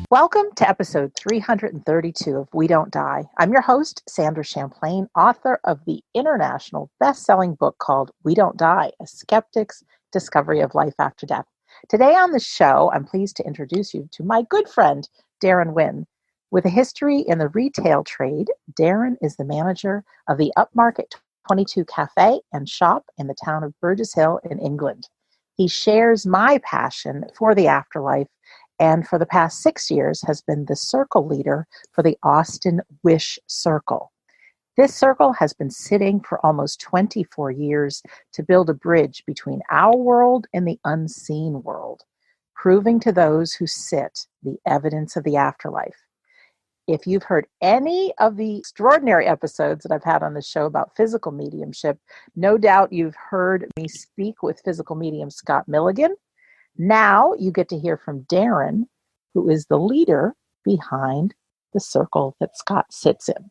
Welcome to episode 332 of We Don't Die. I'm your host, Sandra Champlain, author of the international best-selling book called We Don't Die, A Skeptic's Discovery of Life After Death. Today on the show, I'm pleased to introduce you to my good friend, Darren Wynne. With a history in the retail trade, Darren is the manager of the upmarket 22 Cafe and Shop in the town of Burgess Hill in England. He shares my passion for the afterlife and for the past 6 years has been the circle leader for the Austin Wish Circle. This circle has been sitting for almost 24 years to build a bridge between our world and the unseen world, proving to those who sit the evidence of the afterlife. If you've heard any of the extraordinary episodes that I've had on the show about physical mediumship, no doubt you've heard me speak with physical medium Scott Milligan. Now you get to hear from Darren, who is the leader behind the circle that Scott sits in.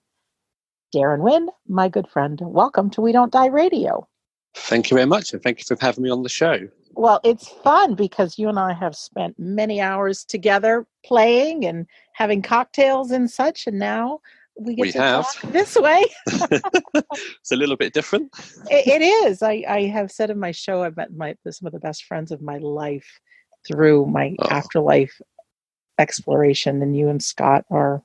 Darren Wynne, my good friend, welcome to We Don't Die Radio. Thank you very much, and thank you for having me on the show. Well, it's fun because you and I have spent many hours together playing and having cocktails and such, and now we get to talk this way. It's a little bit different. It is. I have said in my show, I've met some of the best friends of my life through my afterlife exploration, and you and Scott are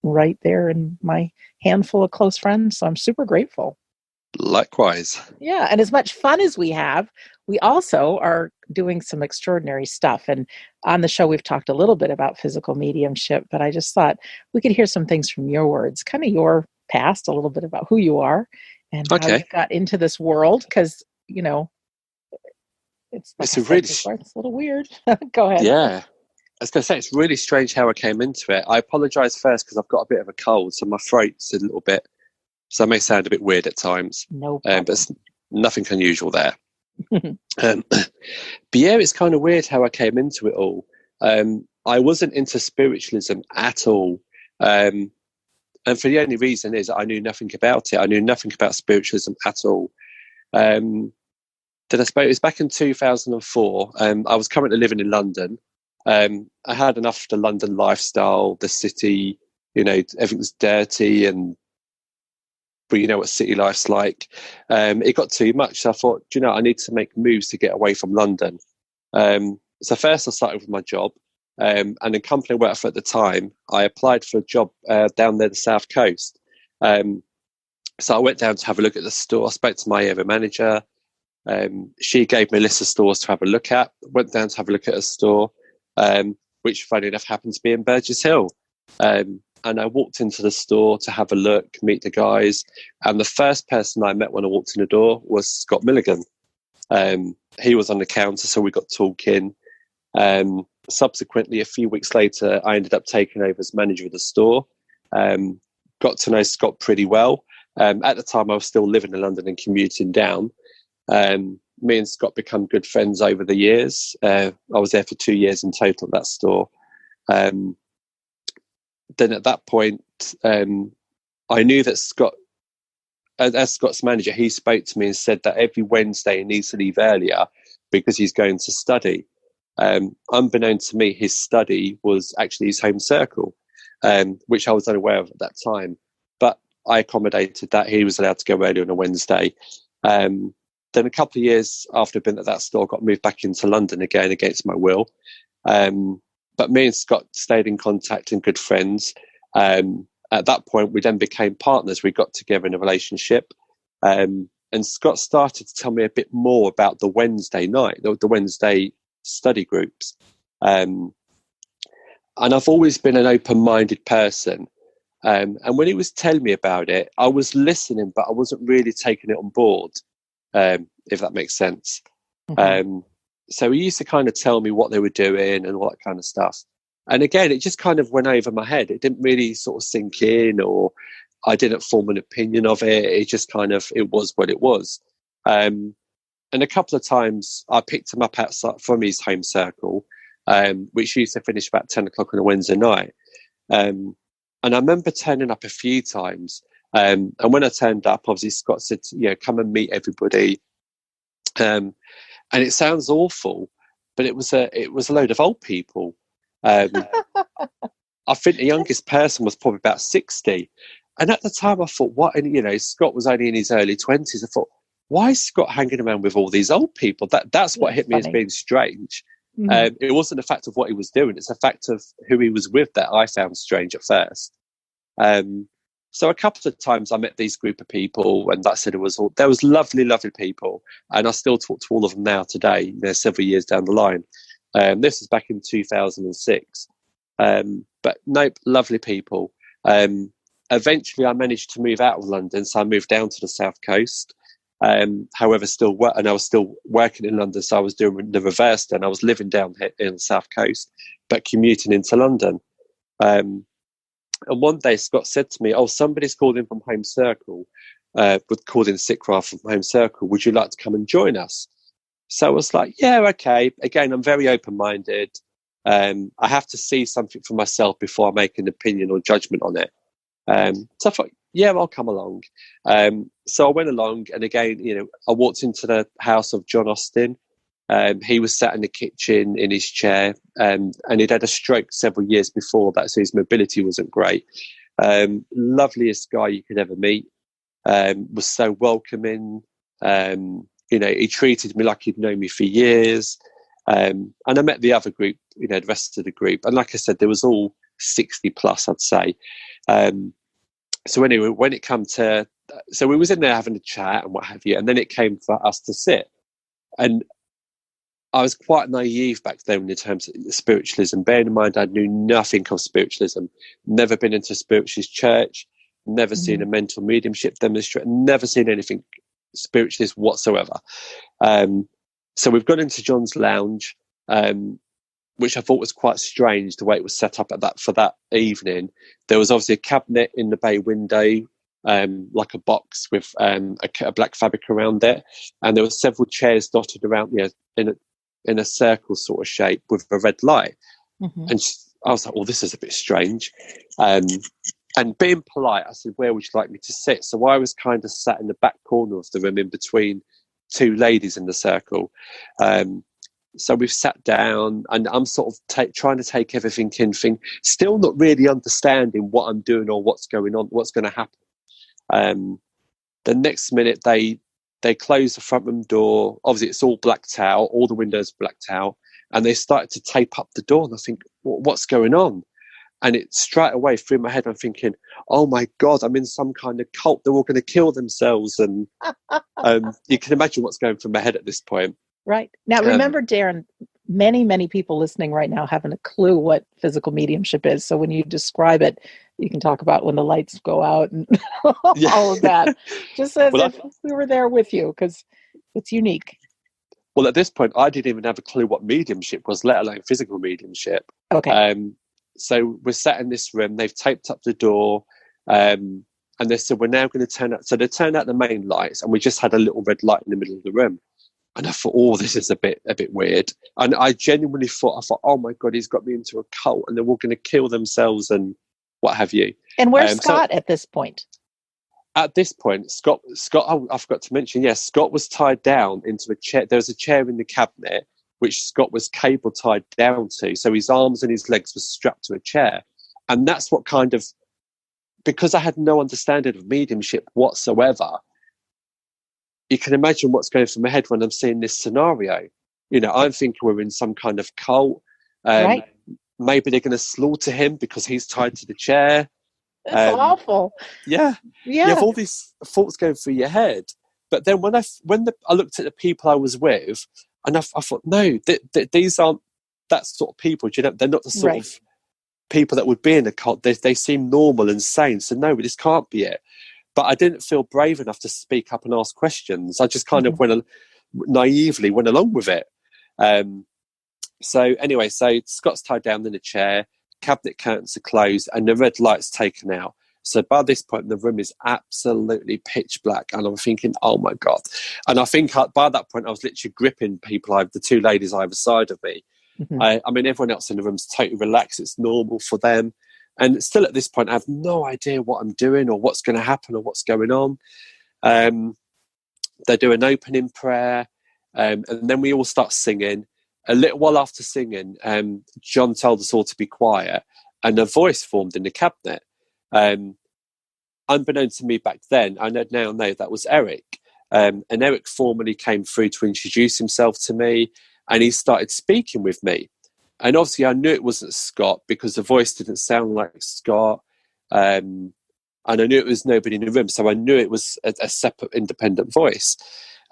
right there in my handful of close friends, so I'm super grateful. Likewise. Yeah, and as much fun as we have, we also are doing some extraordinary stuff. And on the show, we've talked a little bit about physical mediumship, but I just thought we could hear some things from your words, kind of your past, a little bit about who you are and how you got into this world, because, you know, it's a little weird. Go ahead. Yeah. I was going to say, it's really strange how I came into it. I apologize first because I've got a bit of a cold, so my throat's a little bit, so I may sound a bit weird at times. No problem. But it's nothing unusual there. But yeah, it's kind of weird how I came into it all. I wasn't into spiritualism at all. And for the only reason is I knew nothing about it. I knew nothing about spiritualism at all. Then I suppose it was back in 2004. I was currently living in London. I had enough of the London lifestyle, the city, you know, everything's dirty but you know what city life's like. It got too much. So I thought, I need to make moves to get away from London. So first I started with my job. And the company I worked for at the time, I applied for a job down there, the South Coast. So I went down to have a look at the store. I spoke to my area manager. She gave me a list of stores to have a look at. Went down to have a look at a store, which funny enough happened to be in Burgess Hill. And I walked into the store to have a look, meet the guys. And the first person I met when I walked in the door was Scott Milligan. He was on the counter, so we got talking. Subsequently, a few weeks later, I ended up taking over as manager of the store. Got to know Scott pretty well. At the time, I was still living in London and commuting down. Me and Scott become good friends over the years. I was there for 2 years in total at that store. Then at that point, I knew that Scott, as Scott's manager, he spoke to me and said that every Wednesday he needs to leave earlier because he's going to study. Unbeknown to me, his study was actually his home circle, which I was unaware of at that time. But I accommodated that. He was allowed to go early on a Wednesday. Then a couple of years after I'd been at that store, I got moved back into London again against my will. But me and Scott stayed in contact and good friends. At that point, we then became partners. We got together in a relationship. And Scott started to tell me a bit more about the Wednesday night, the Wednesday study groups. And I've always been an open-minded person. And when he was telling me about it, I was listening, but I wasn't really taking it on board, if that makes sense. Mm-hmm. So he used to kind of tell me what they were doing and all that kind of stuff. And again, it just kind of went over my head. It didn't really sort of sink in, or I didn't form an opinion of it. It just kind of, it was what it was. And a couple of times I picked him up outside from his home circle, which used to finish about 10 o'clock on a Wednesday night. And I remember turning up a few times. And when I turned up, obviously Scott said, come and meet everybody. And it sounds awful, but it was a load of old people. I think the youngest person was probably about 60. And at the time I thought, what? And, you know, Scott was only in his early 20s. I thought, why is Scott hanging around with all these old people? That's what hit me as being strange. It wasn't the fact of what he was doing. It's the fact of who he was with that I found strange at first. So a couple of times I met these group of people, and like I said, there was lovely, lovely people. And I still talk to all of them now today, you know, several years down the line. This was back in 2006. But nope, lovely people. Eventually I managed to move out of London, so I moved down to the south coast. However, and I was still working in London, so I was doing the reverse then. I was living down here in the south coast, but commuting into London. And one day Scott said to me, "Oh, somebody's called in from Home Circle, called in sick rather from Home Circle. Would you like to come and join us?" So I was like, "Yeah, okay." Again, I'm very open-minded. I have to see something for myself before I make an opinion or judgment on it. So I thought, yeah, I'll come along. So I went along, and again, you know, I walked into the house of John Austin. He was sat in the kitchen in his chair, and he'd had a stroke several years before that, so his mobility wasn't great. Loveliest guy you could ever meet. Was so welcoming. You know, he treated me like he'd known me for years. And I met the other group, you know, the rest of the group. And like I said, there was all 60 plus, I'd say. So anyway, when it came to, so we was in there having a chat and what have you, and then it came for us to sit. And I was quite naive back then in terms of spiritualism. Bearing in mind, I knew nothing of spiritualism, never been into a spiritualist church, never seen a mental mediumship demonstrate, never seen anything spiritualist whatsoever. So we've gone into John's lounge, which I thought was quite strange, the way it was set up for that evening. There was obviously a cabinet in the bay window, like a box with a black fabric around it, and there were several chairs dotted around, you know, in a circle sort of shape with a red light. And I was like, well, this is a bit strange. And being polite, I said, where would you like me to sit? So I was kind of sat in the back corner of the room in between two ladies in the circle. So we've sat down, and I'm sort of trying to take everything in, still not really understanding what I'm doing or what's going on, what's going to happen. The next minute, they close the front room door. Obviously, it's all blacked out, all the windows blacked out, and they started to tape up the door. And I think, what's going on? And it straight away through my head, I'm thinking, oh my God, I'm in some kind of cult. They're all going to kill themselves. And you can imagine what's going through my head at this point. Right. Now, remember, Darren, many, many people listening right now haven't a clue what physical mediumship is. So when you describe it, you can talk about when the lights go out and all of that. Just as if we were there with you, because it's unique. Well, at this point, I didn't even have a clue what mediumship was, let alone physical mediumship. Okay. So we're sat in this room. They've taped up the door, and they said, we're now going to turn out. So they turned out the main lights, and we just had a little red light in the middle of the room. And I thought, oh, this is a bit weird. And I genuinely thought, oh my God, he's got me into a cult, and they're all going to kill themselves and what have you. And where's Scott at this point? At this point, Scott, I forgot to mention, yes, Scott was tied down into a chair. There was a chair in the cabinet, which Scott was cable tied down to. So his arms and his legs were strapped to a chair. And that's what kind of, because I had no understanding of mediumship whatsoever, you can imagine what's going through my head when I'm seeing this scenario. You know, I'm thinking we're in some kind of cult. Right. Maybe they're going to slaughter him because he's tied to the chair. That's awful. Yeah. You have all these thoughts going through your head. But then when I looked at the people I was with, and I thought, no, these aren't that sort of people. You know, they're not the sort of people that would be in a cult. They seem normal and sane. So no, this can't be it. But I didn't feel brave enough to speak up and ask questions. I just kind of naively went along with it. So anyway, so Scott's tied down in a chair, cabinet curtains are closed, and the red light's taken out. So by this point, the room is absolutely pitch black, and I'm thinking, oh my God. And I think by that point, I was literally gripping people, the two ladies either side of me. I mean, everyone else in the room's totally relaxed. It's normal for them. And still at this point, I have no idea what I'm doing or what's going to happen or what's going on. They do an opening prayer, and then we all start singing. A little while after singing, John told us all to be quiet. and a voice formed in the cabinet. Unbeknownst to me back then, I now know that was Eric. And Eric formally came through to introduce himself to me, and he started speaking with me. And obviously I knew it wasn't Scott because the voice didn't sound like Scott. And I knew it was nobody in the room, so I knew it was a separate independent voice.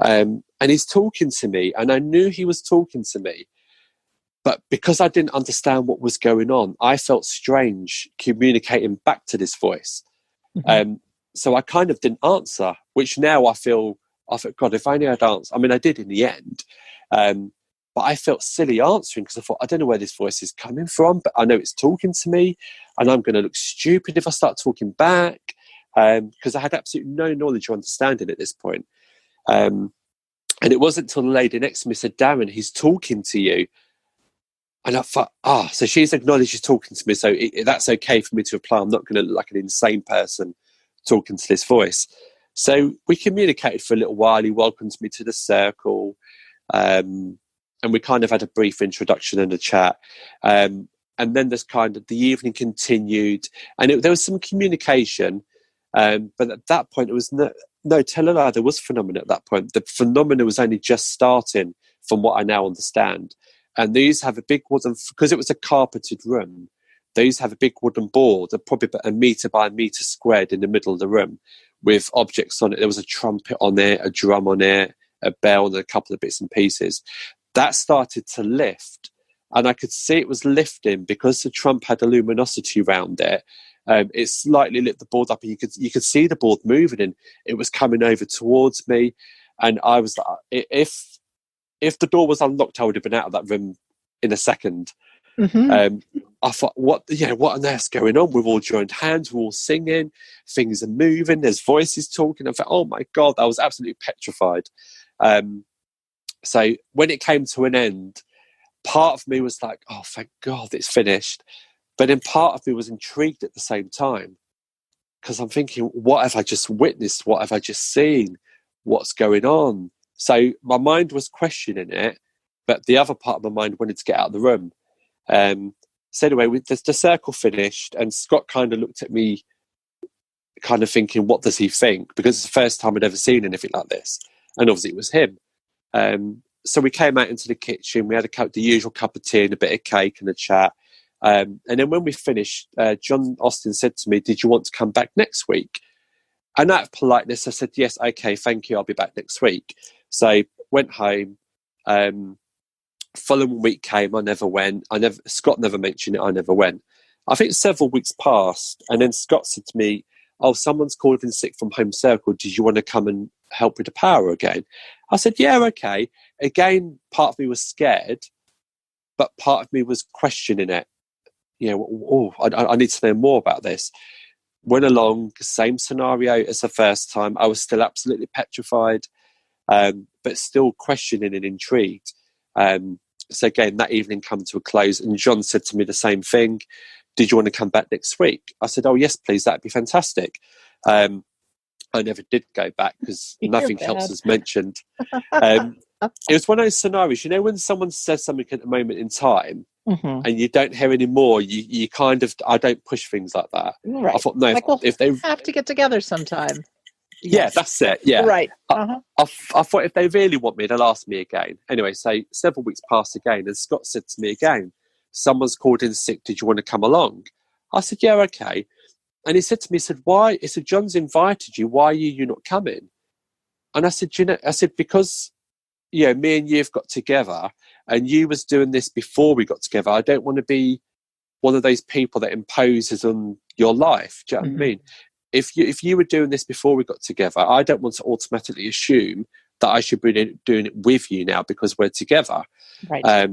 And he's talking to me, and I knew he was talking to me. But because I didn't understand what was going on, I felt strange communicating back to this voice. Mm-hmm. So I kind of didn't answer, which now I thought, God, if only I'd answered. I mean, I did in the end. But I felt silly answering because I thought, I don't know where this voice is coming from, but I know it's talking to me, and I'm going to look stupid if I start talking back, because I had absolutely no knowledge or understanding at this point. And it wasn't until the lady next to me said, Darren, he's talking to you. And I thought, so she's acknowledged she's talking to me, so that's okay for me to reply. I'm not going to look like an insane person talking to this voice. So we communicated for a little while. He welcomed me to the circle, and we kind of had a brief introduction and a chat. And then there's kind of the evening continued, and there was some communication. But at that point, it was no tell a lie. There was phenomena at that point. The phenomena was only just starting, from what I now understand. And these have a big wooden, because it was a carpeted room, these have a big wooden board, probably about 1 metre by 1 metre squared in the middle of the room, with objects on it. There was a trumpet on it, a drum on it, a bell, and a couple of bits and pieces. That started to lift, and I could see it was lifting because the trump had a luminosity around it. It slightly lit the board up, and you could see the board moving, and it was coming over towards me. And I was like, if the door was unlocked, I would have been out of that room in a second. Mm-hmm. I thought, what on earth's going on? We've all joined hands, we're all singing, things are moving, there's voices talking. I thought, oh my God, I was absolutely petrified. So when it came to an end, part of me was like, oh, thank God it's finished. But then part of me was intrigued at the same time, because I'm thinking, what have I just witnessed? What have I just seen? What's going on? So my mind was questioning it, but the other part of my mind wanted to get out of the room. So anyway, the circle finished, and Scott kind of looked at me, kind of thinking, what does he think? Because it's the first time I'd ever seen anything like this. And obviously it was him. So we came out into the kitchen, we had the usual cup of tea and a bit of cake and a chat. And then when we finished, John Austin said to me, did you want to come back next week? And out of politeness, I said, yes, okay, thank you, I'll be back next week. So went home. Following week came, I never went. Scott never mentioned it, I never went. I think several weeks passed, and then Scott said to me, oh, someone's called in sick from home circle. Did you want to come and help with the power again? I said, yeah, okay. Again, part of me was scared, but part of me was questioning it. I need to know more about this. Went along, same scenario as the first time. I was still absolutely petrified, but still questioning and intrigued. So again, that evening came to a close, and John said to me the same thing. Did you want to come back next week? I said, oh, yes, please. That'd be fantastic. I never did go back because nothing else was mentioned. It was one of those scenarios, when someone says something at a moment in time, mm-hmm. and you don't hear any more, you kind of, I don't push things like that. Right. I thought, no, like, if they have to get together sometime. Yeah, that's it. Yeah. Right. Uh-huh. I thought if they really want me, they'll ask me again. Anyway, so several weeks passed again, and Scott said to me again, someone's called in sick. Did you want to come along? I said, yeah, okay. And he said to me, why? He said, John's invited you. Why are you not coming? And I said, because, me and you've got together, and you was doing this before we got together. I don't want to be one of those people that imposes on your life. Do you know what I mean? If you were doing this before we got together, I don't want to automatically assume that I should be doing it with you now because we're together. Right.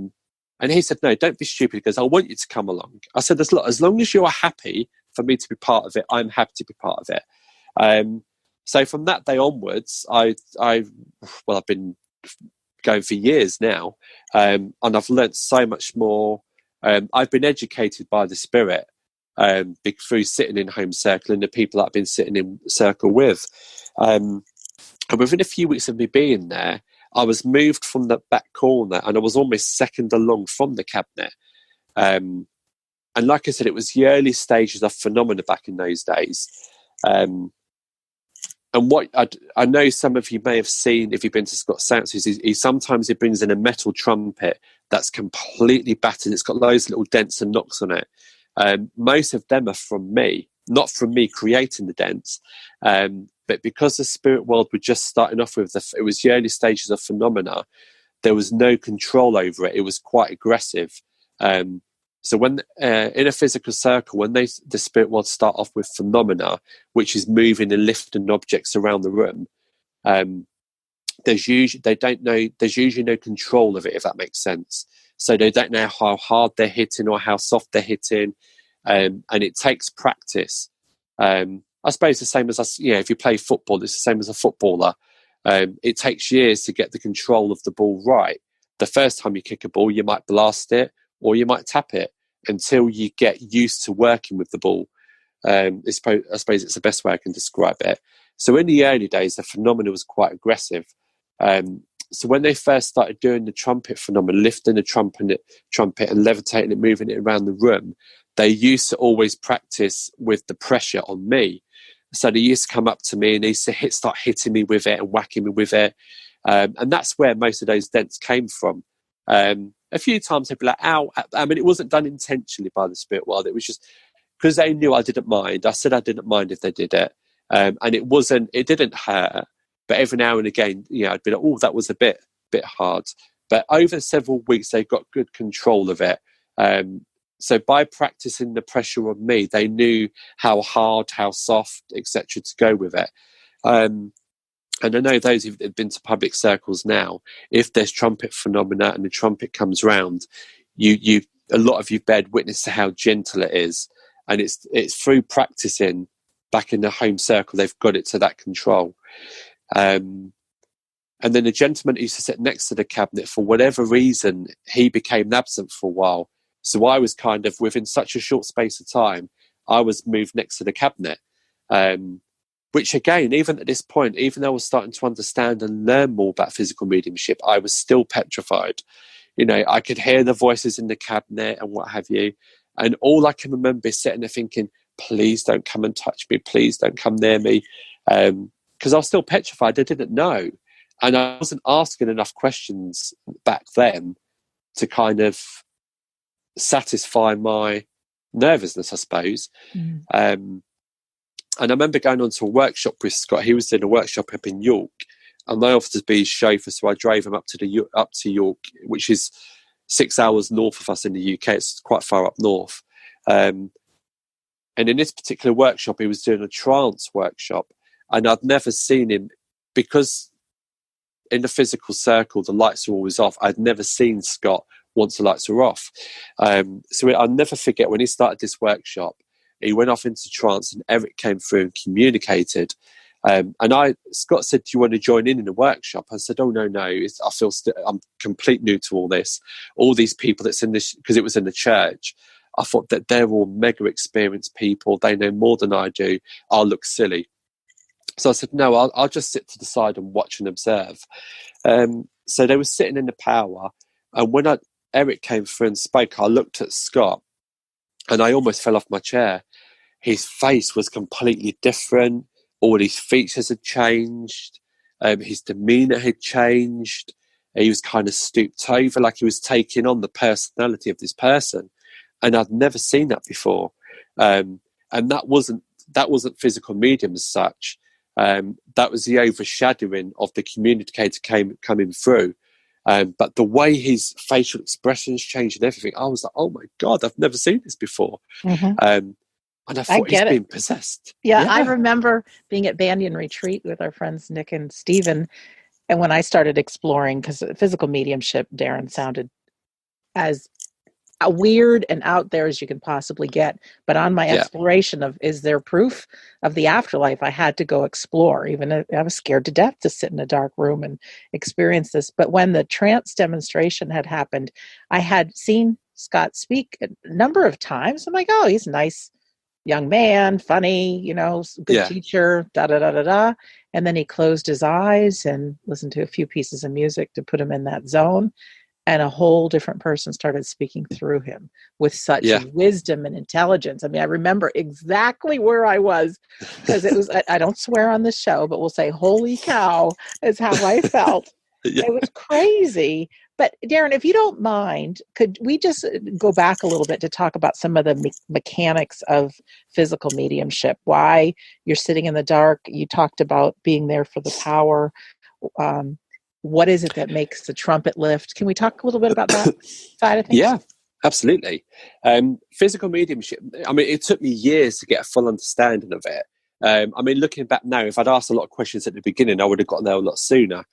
And he said, no, don't be stupid. He goes, I want you to come along. I said, as long as you are happy for me to be part of it, I'm happy to be part of it. So from that day onwards, I've been going for years now, and I've learnt so much more. I've been educated by the spirit. Through sitting in home circle and the people that I've been sitting in circle with. And within a few weeks of me being there, I was moved from the back corner, and I was almost second along from the cabinet. like I said, it was the early stages of phenomena back in those days. And what I know some of you may have seen if you've been to Scott's seances, he sometimes he brings in a metal trumpet that's completely battered. It's got loads of little dents and knocks on it. Most of them are from me, not from me creating the dents, but because the spirit world were just starting off with it was the early stages of phenomena. There was no control over it. It was quite aggressive. So when in a physical circle, when the spirit world start off with phenomena, which is moving and lifting objects around the room, there's usually no control of it, if that makes sense. So they don't know how hard they're hitting or how soft they're hitting, and it takes practice. I suppose the same as us. If you play football, it's the same as a footballer. It takes years to get the control of the ball right. The first time you kick a ball, you might blast it or you might tap it until you get used to working with the ball. I suppose it's the best way I can describe it. So in the early days, the phenomena was quite aggressive. So when they first started doing the trumpet phenomenon, lifting the trumpet and levitating it, moving it around the room, they used to always practice with the pressure on me. So they used to come up to me and they used to start hitting me with it and whacking me with it. And that's where most of those dents came from. A few times they'd be like, ow. I mean, it wasn't done intentionally by the spirit world. It was just because they knew I didn't mind. I said I didn't mind if they did it. And it didn't hurt. But every now and again, I'd be like, oh, that was a bit hard. But over several weeks, they got good control of it. So by practicing the pressure on me, they knew how hard, how soft, etc. to go with it. And I know those who've been to public circles now, if there's trumpet phenomena and the trumpet comes round, a lot of you've bared witness to how gentle it is. And it's through practicing back in the home circle, they've got it to that control. And then the gentleman who used to sit next to the cabinet, for whatever reason, he became absent for a while. So I was kind of, within such a short space of time, I was moved next to the cabinet. Which again, even at this point, even though I was starting to understand and learn more about physical mediumship, I was still petrified. I could hear the voices in the cabinet and what have you. And all I can remember is sitting there thinking, please don't come and touch me. Please don't come near me. Because I was still petrified. I didn't know. And I wasn't asking enough questions back then to kind of satisfy my nervousness, I suppose. Mm. And I remember going on to a workshop with Scott. He was doing a workshop up in York, and I offered to be his chauffeur, so I drove him up to York, which is 6 hours north of us in the UK. It's quite far up north. And in this particular workshop, he was doing a trance workshop, and I'd never seen him because in the physical circle, the lights are always off. I'd never seen Scott once the lights were off. So I'll never forget when he started this workshop. He went off into trance and Eric came through and communicated. And Scott said, do you want to join in the workshop? I said, oh, no. I'm complete new to all this. All these people that's in this, because it was in the church, I thought that they're all mega experienced people. They know more than I do. I'll look silly. So I said, no, I'll just sit to the side and watch and observe. So they were sitting in the power. And when Eric came through and spoke, I looked at Scott and I almost fell off my chair. His face was completely different. All his features had changed. His demeanour had changed. He was kind of stooped over, like he was taking on the personality of this person. And I'd never seen that before. And that wasn't physical medium as such. That was the overshadowing of the communicator coming through. But the way his facial expressions changed and everything, I was like, oh my God, I've never seen this before. Mm-hmm. And I thought he's been possessed. Yeah, I remember being at Banyan retreat with our friends Nick and Stephen. And when I started exploring, because physical mediumship, Darren, sounded as weird and out there as you can possibly get. But on my exploration of, is there proof of the afterlife, I had to go explore. Even I was scared to death to sit in a dark room and experience this. But when the trance demonstration had happened, I had seen Scott speak a number of times. I'm like, oh, he's a nice young man, funny, good teacher, da-da-da-da-da. And then he closed his eyes and listened to a few pieces of music to put him in that zone. and a whole different person started speaking through him with such wisdom and intelligence. I mean, I remember exactly where I was, because it was, I don't swear on this show, but we'll say, holy cow, is how I felt. Yeah. It was crazy. But Darren, if you don't mind, could we just go back a little bit to talk about some of the mechanics of physical mediumship? Why you're sitting in the dark? You talked about being there for the power. What is it that makes the trumpet lift? Can we talk a little bit about that side of things? Yeah, absolutely. Physical mediumship, I mean, it took me years to get a full understanding of it. I mean, looking back now, if I'd asked a lot of questions at the beginning, I would have gotten there a lot sooner.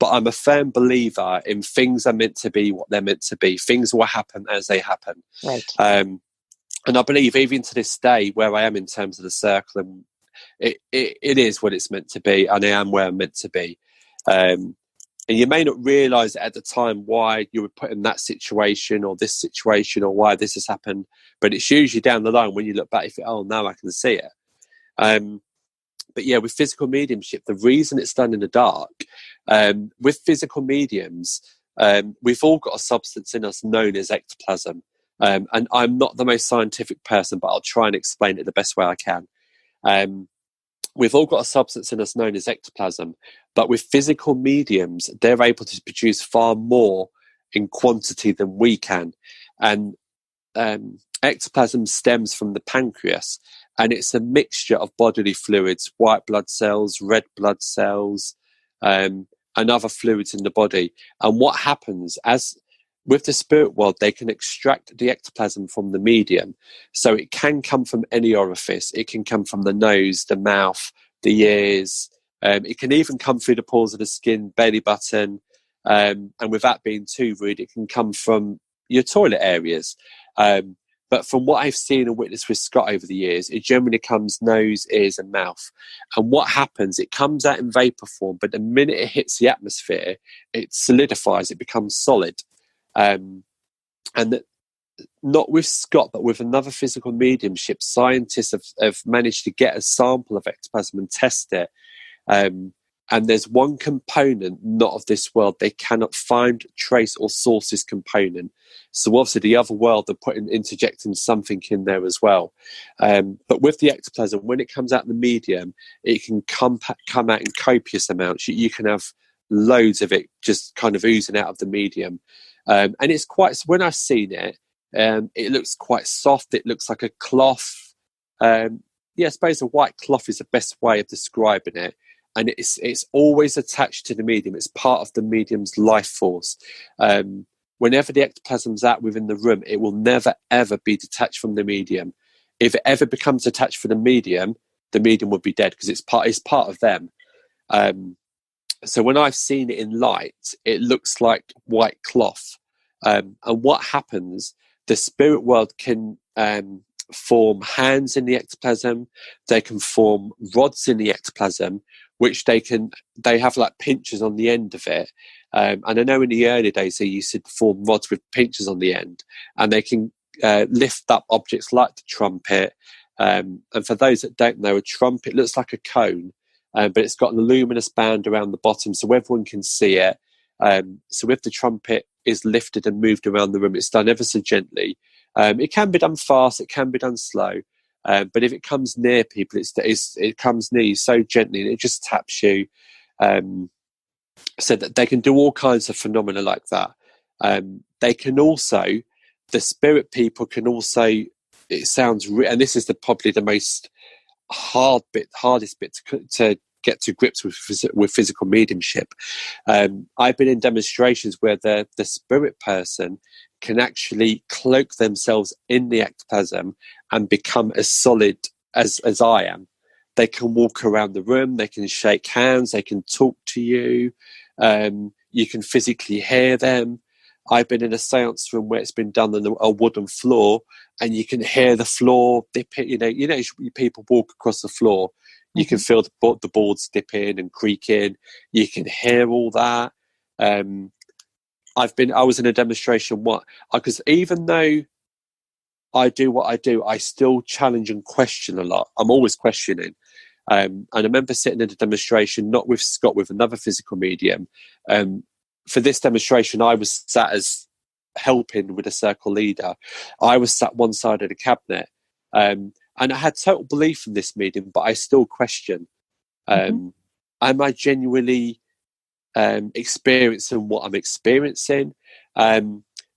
But I'm a firm believer in things are meant to be what they're meant to be. Things will happen as they happen. Right. And I believe even to this day, where I am in terms of the circle, and it is what it's meant to be, and I am where I'm meant to be. And you may not realise at the time why you were put in that situation or this situation, or why this has happened, but it's usually down the line when you look back, you think, oh, now I can see it. But yeah, with physical mediumship, the reason it's done in the dark, with physical mediums, we've all got a substance in us known as ectoplasm. And I'm not the most scientific person, but I'll try and explain it the best way I can. We've all got a substance in us known as ectoplasm, but with physical mediums, they're able to produce far more in quantity than we can. And ectoplasm stems from the pancreas, and it's a mixture of bodily fluids, white blood cells, red blood cells, and other fluids in the body. And what happens with the spirit world, they can extract the ectoplasm from the medium. So it can come from any orifice. It can come from the nose, the mouth, the ears. It can even come through the pores of the skin, belly button. And without being too rude, it can come from your toilet areas. But from what I've seen and witnessed with Scott over the years, it generally comes nose, ears, and mouth. And what happens, it comes out in vapor form, but the minute it hits the atmosphere, it solidifies, it becomes solid. And that, not with Scott, but with another physical mediumship, scientists have managed to get a sample of ectoplasm and test it. And there's one component not of this world. They cannot find, trace, or source this component. So obviously the other world, they're interjecting something in there as well. But with the ectoplasm, when it comes out in the medium, it can come out in copious amounts. You can have loads of it just kind of oozing out of the medium. And it's quite, when I've seen it, it looks quite soft. It looks like a cloth. I suppose a white cloth is the best way of describing it. And it's always attached to the medium. It's part of the medium's life force. Whenever the ectoplasm's out within the room, it will never, ever be detached from the medium. If it ever becomes attached from the medium will be dead, because it's part of them. So when I've seen it in light, it looks like white cloth. And what happens, the spirit world can form hands in the ectoplasm. They can form rods in the ectoplasm, which they have like pinchers on the end of it. And I know in the early days they used to form rods with pinchers on the end, and they can lift up objects like the trumpet. And for those that don't know, a trumpet looks like a cone, but it's got an luminous band around the bottom so everyone can see it. So if the trumpet is lifted and moved around the room, it's done ever so gently. It can be done fast, it can be done slow. But if it comes near people, it comes near you so gently, and it just taps you. So that they can do all kinds of phenomena like that. They can also, the spirit people can also, it sounds, and this is probably the most hardest bit to get to grips with physical mediumship. I've been in demonstrations where the spirit person can actually cloak themselves in the ectoplasm and become as solid as I am. They can walk around the room, they can shake hands, they can talk to you, you can physically hear them. I've been in a seance room where it's been done on a wooden floor, and you can hear the floor dip. People walk across the floor. You can feel the boards dipping and creaking. You can hear all that. I was in a demonstration because even though I do what I do, I still challenge and question a lot. I'm always questioning. And I remember sitting in a demonstration, not with Scott, with another physical medium. for this demonstration, I was sat as helping with a circle leader. I was sat one side of the cabinet, and I had total belief in this medium, but I still question: am I genuinely experiencing what I'm experiencing?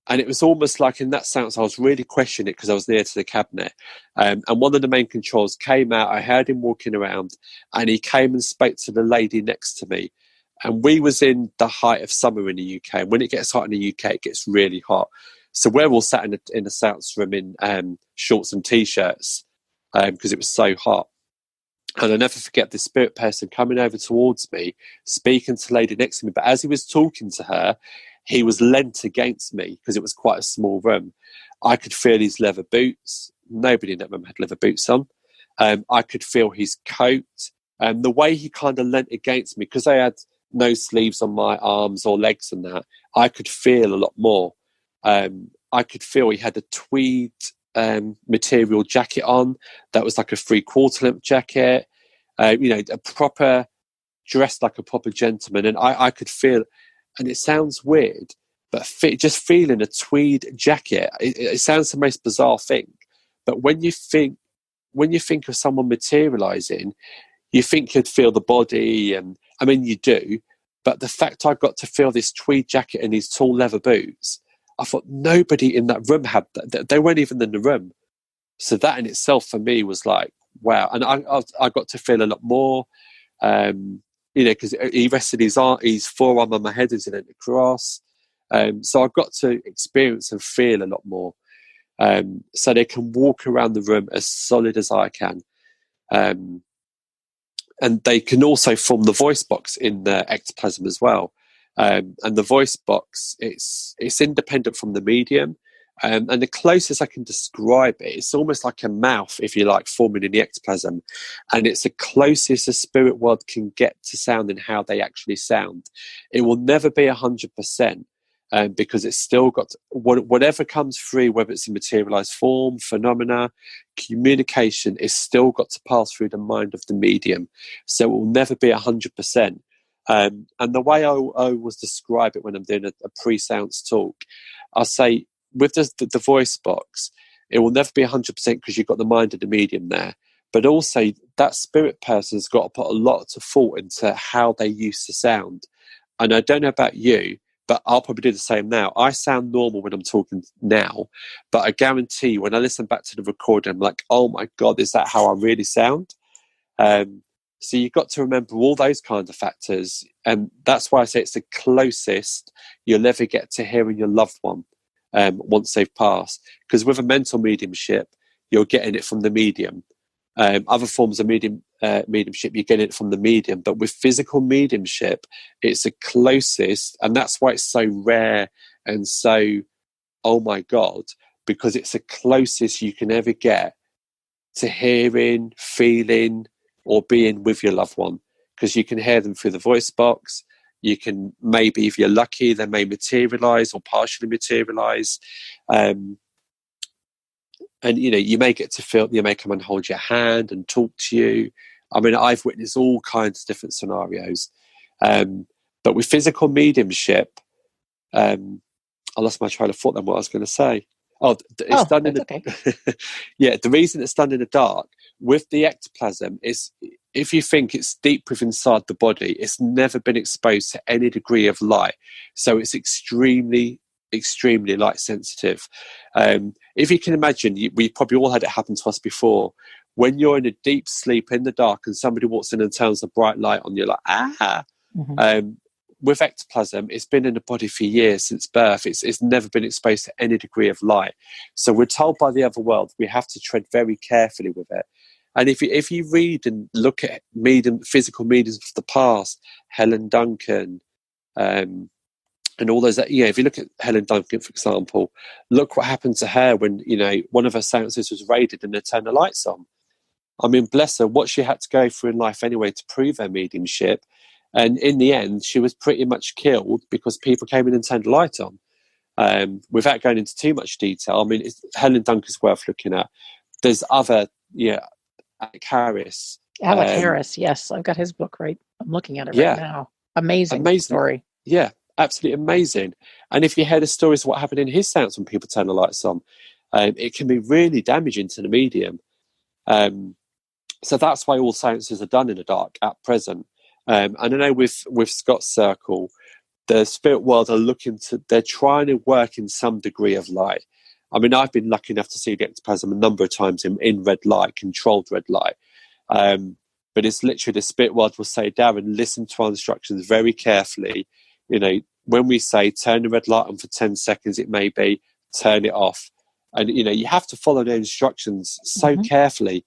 And it was almost like in that sense, I was really questioning it because I was near to the cabinet. And one of the main controls came out. I heard him walking around, and he came and spoke to the lady next to me. And we was in the height of summer in the UK. And when it gets hot in the UK, it gets really hot. So we're all sat in a seance room in shorts and T-shirts because it was so hot. And I'll never forget the spirit person coming over towards me, speaking to the lady next to me. But as he was talking to her, he was leant against me because it was quite a small room. I could feel his leather boots. Nobody in that room had leather boots on. I could feel his coat. And the way he kind of leant against me, because I had no sleeves on my arms or legs and that, I could feel a lot more. I could feel he had a tweed material jacket on that was like a 3/4 length jacket, a proper dressed like a proper gentleman. And I could feel, and it sounds weird, but just feeling a tweed jacket, it sounds the most bizarre thing. But when you think of someone materializing, you think you'd feel the body, and I mean you do, but the fact I got to feel this tweed jacket and these tall leather boots, I thought nobody in that room had that. They weren't even in the room. So that in itself for me was like, wow. And I got to feel a lot more, because he rested his forearm on my head as he leant across. So I got to experience and feel a lot more. So they can walk around the room as solid as I can. And they can also form the voice box in the ectoplasm as well. And the voice box, it's independent from the medium. And the closest I can describe it, it's almost like a mouth, if you like, forming in the ectoplasm. And it's the closest the spirit world can get to sound and how they actually sound. It will never be 100%. Because it's still got whatever comes through, whether it's a materialized form, phenomena, communication, is still got to pass through the mind of the medium. So it will never be 100%. And the way I always describe it when I'm doing a pre-seance talk, I'll say with the voice box, it will never be 100% because you've got the mind of the medium there. But also that spirit person's got to put a lot of thought into how they used to sound. And I don't know about you, but I'll probably do the same now. I sound normal when I'm talking now, but I guarantee when I listen back to the recording, I'm like, oh my God, is that how I really sound? So you've got to remember all those kinds of factors. And that's why I say it's the closest you'll ever get to hearing your loved one once they've passed. Because with a mental mediumship, you're getting it from the medium. Other forms of mediumship, you're getting it from the medium. But with physical mediumship, it's the closest. And that's why it's so rare and so, oh my God, because it's the closest you can ever get to hearing, feeling, or being with your loved one. Because you can hear them through the voice box. You can, maybe if you're lucky, they may materialize or partially materialize. And, you may get to feel, you may come and hold your hand and talk to you. I mean, I've witnessed all kinds of different scenarios. But with physical mediumship, I lost my train of thought then what I was going to say. It's done in the okay. Yeah, the reason it's done in the dark with the ectoplasm is, if you think it's deep within inside the body, it's never been exposed to any degree of light. So it's extremely light sensitive. If you can imagine, we probably all had it happen to us before. When you're in a deep sleep in the dark and somebody walks in and turns a bright light on, you're like, ah. Mm-hmm. With ectoplasm, it's been in the body for years since birth. It's never been exposed to any degree of light. So we're told by the other world we have to tread very carefully with it. And if you read and look at physical mediums of the past, Helen Duncan, and all those, if you look at Helen Duncan, for example, look what happened to her when, one of her seances was raided and they turned the lights on. I mean, bless her, what she had to go through in life anyway to prove her mediumship. And in the end, she was pretty much killed because people came in and turned the light on. Without going into too much detail, I mean, Helen Duncan's worth looking at. There's other, Alec Harris. Alec Harris, yes. I've got his book right. I'm looking at it right now. Amazing story. Yeah. absolutely amazing. And if you hear the stories of what happened in his seance when people turn the lights on, it can be really damaging to the medium. So that's why all seances are done in the dark at present. And I know with Scott's circle, the spirit world they're trying to work in some degree of light. I mean, I've been lucky enough to see the ectoplasm a number of times in red light, controlled red light. But it's literally the spirit world will say, Darren, listen to our instructions very carefully. You know, when we say turn the red light on for 10 seconds, it may be turn it off. And, you know, you have to follow their instructions so carefully.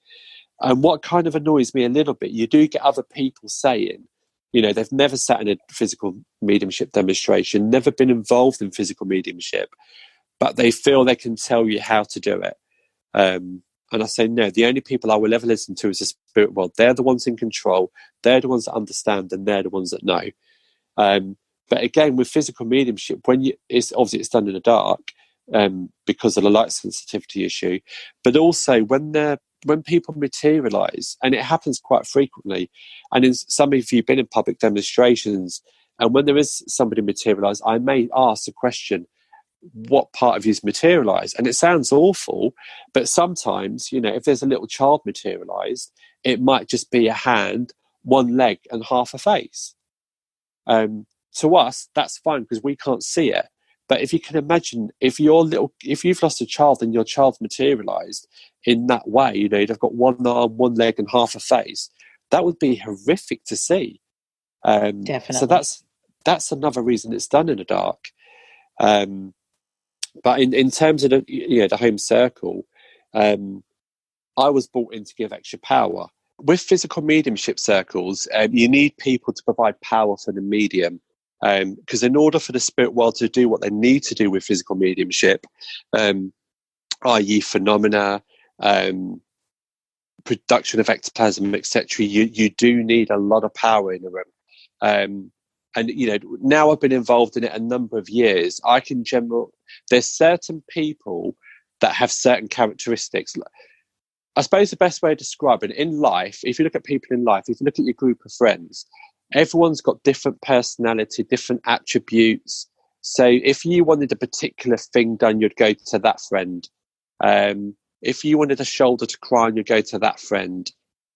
And what kind of annoys me a little bit, you do get other people saying, you know, they've never sat in a physical mediumship demonstration, never been involved in physical mediumship, but they feel they can tell you how to do it. And I say, no, the only people I will ever listen to is the spirit world. They're the ones in control. They're the ones that understand, and they're the ones that know. But again, with physical mediumship, it's obviously it's done in the dark because of the light sensitivity issue, but also when people materialize, and it happens quite frequently, and in some of you have been in public demonstrations, and when there is somebody materialize, I may ask the question, what part of you's materialized? And it sounds awful, but sometimes, you know, if there's a little child materialized, it might just be a hand, one leg, and half a face. To us, that's fine because we can't see it. But if you can imagine, if you've lost a child and your child's materialized in that way, you know, they've got one arm, one leg, and half a face, that would be horrific to see. Definitely. So that's another reason it's done in the dark. But in terms of the home circle, I was brought in to give extra power. With physical mediumship circles, you need people to provide power for the medium. Because in order for the spirit world to do what they need to do with physical mediumship, i.e. phenomena, production of ectoplasm, etc., you do need a lot of power in the room. And, you know, now I've been involved in it a number of years, there's certain people that have certain characteristics. I suppose the best way to describe it, in life, if you look at people in life, if you look at your group of friends, everyone's got different personality, different attributes. So if you wanted a particular thing done, you'd go to that friend. If you wanted a shoulder to cry on, you'd go to that friend.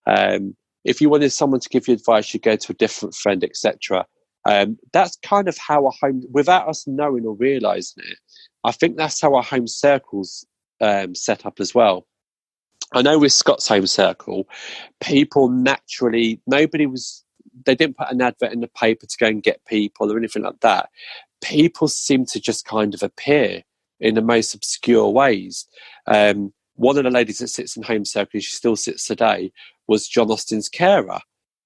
If you wanted someone to give you advice, you'd go to a different friend, etc. That's kind of how our home, without us knowing or realising it, I think that's how our home circles set up as well. I know with Scott's home circle, people naturally, they didn't put an advert in the paper to go and get people or anything like that. People seem to just kind of appear in the most obscure ways. One of the ladies that sits in home circle, she still sits today, was John Austin's carer.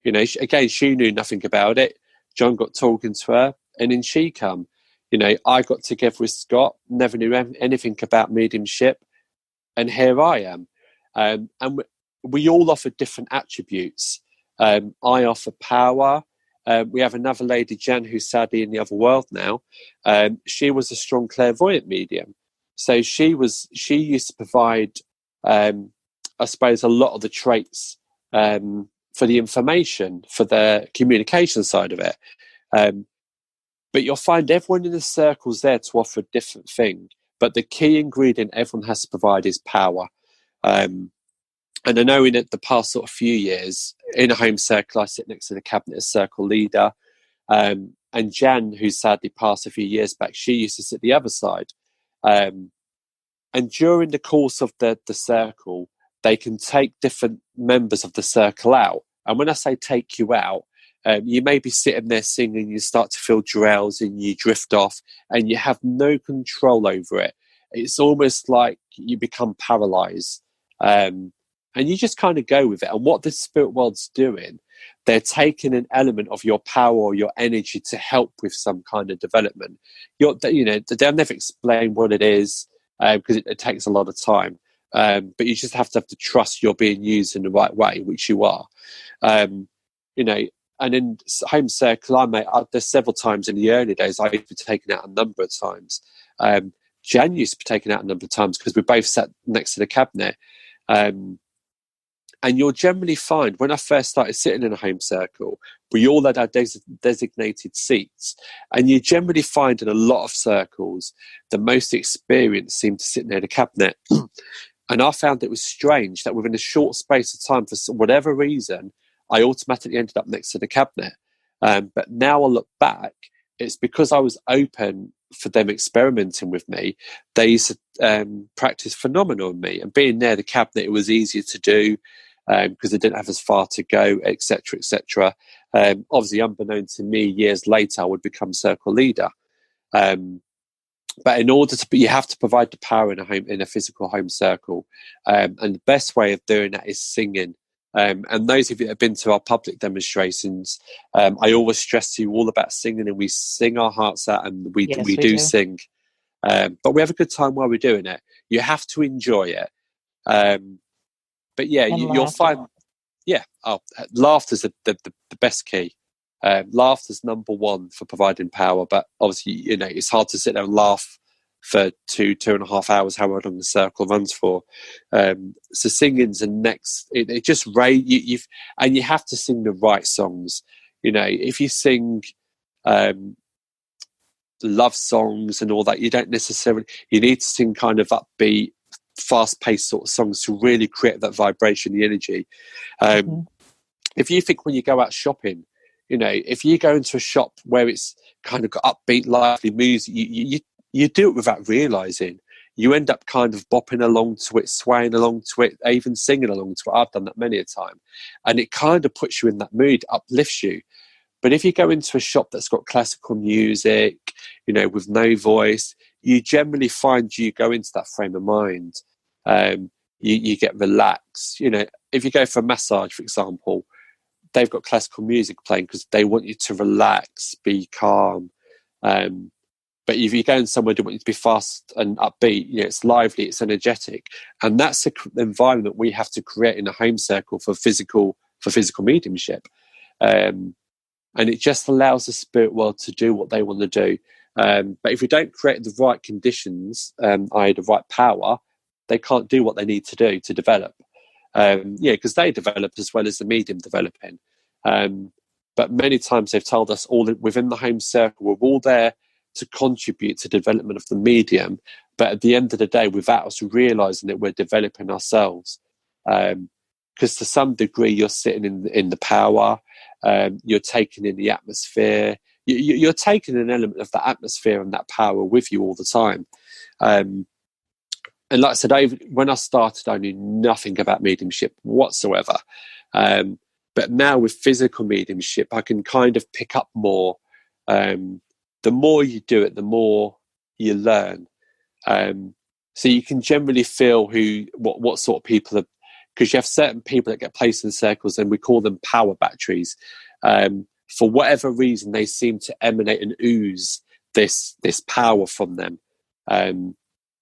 You know, she knew nothing about it. John got talking to her, and in she come. You know, I got together with Scott, never knew anything about mediumship, and here I am. And we all offer different attributes. I offer power. We have another lady, Jen, who's sadly in the other world now. She was a strong clairvoyant medium. So she used to provide, I suppose, a lot of the traits for the information, for the communication side of it. But you'll find everyone in the circle's there to offer a different thing. But the key ingredient everyone has to provide is power. And I know in the past sort of few years, in a home circle, I sit next to the cabinet as circle leader. And Jan, who sadly passed a few years back, she used to sit the other side. And during the course of the circle, they can take different members of the circle out. And when I say take you out, you may be sitting there singing, you start to feel drowsy and you drift off and you have no control over it. It's almost like you become paralyzed. And you just kind of go with it. And what the spirit world's doing, they're taking an element of your power or your energy to help with some kind of development. They'll never explain what it is because it takes a lot of time. But you just have to trust you're being used in the right way, which you are. And in home circle, there's several times in the early days I've been taken out a number of times. Jan used to be taken out a number of times because we both sat next to the cabinet. And you'll generally find, when I first started sitting in a home circle, we all had our designated seats. And you generally find in a lot of circles, the most experienced seem to sit near the cabinet. And I found it was strange that within a short space of time, for whatever reason, I automatically ended up next to the cabinet. But now I look back, it's because I was open for them experimenting with me. They used to practice phenomena on me. And being near the cabinet, it was easier to do because they didn't have as far to go, etc., etc. Obviously, unbeknown to me, years later, I would become circle leader. But in order to be, you have to provide the power in a physical home circle, and the best way of doing that is singing. And those of you that have been to our public demonstrations, I always stress to you all about singing, and we sing our hearts out, and we do sing. But we have a good time while we're doing it. You have to enjoy it. But yeah, you'll find, laughter's the best key. Laughter's number one for providing power, but obviously, it's hard to sit there and laugh for 2.5 hours, however long the circle runs for. So singing's the next. It just and you have to sing the right songs. If you sing love songs and all that, you don't necessarily. You need to sing kind of upbeat, fast-paced sort of songs to really create that vibration, the energy. If you think when you go out shopping, if you go into a shop where it's kind of got upbeat, lively music, you do it without realising. You end up kind of bopping along to it, swaying along to it, even singing along to it. I've done that many a time. And it kind of puts you in that mood, uplifts you. But if you go into a shop that's got classical music, with no voice, you generally find you go into that frame of mind. You get relaxed. If you go for a massage, for example, they've got classical music playing because they want you to relax, be calm. But if you go in somewhere they want you to be fast and upbeat, it's lively, it's energetic. And that's the environment we have to create in a home circle for physical mediumship. And it just allows the spirit world to do what they want to do. But if we don't create the right conditions, i.e. the right power, they can't do what they need to do to develop. Because they develop as well as the medium developing. But many times they've told us all that within the home circle, we're all there to contribute to the development of the medium. But at the end of the day, without us realising that we're developing ourselves. Because to some degree, you're sitting in the power, you're taking in the atmosphere, you're taking an element of that atmosphere and that power with you all the time. And like I said, when I started, I knew nothing about mediumship whatsoever. But now with physical mediumship, I can kind of pick up more. The more you do it, the more you learn. So you can generally feel what sort of people are, because you have certain people that get placed in circles, and we call them power batteries. For whatever reason, they seem to emanate and ooze this power from them.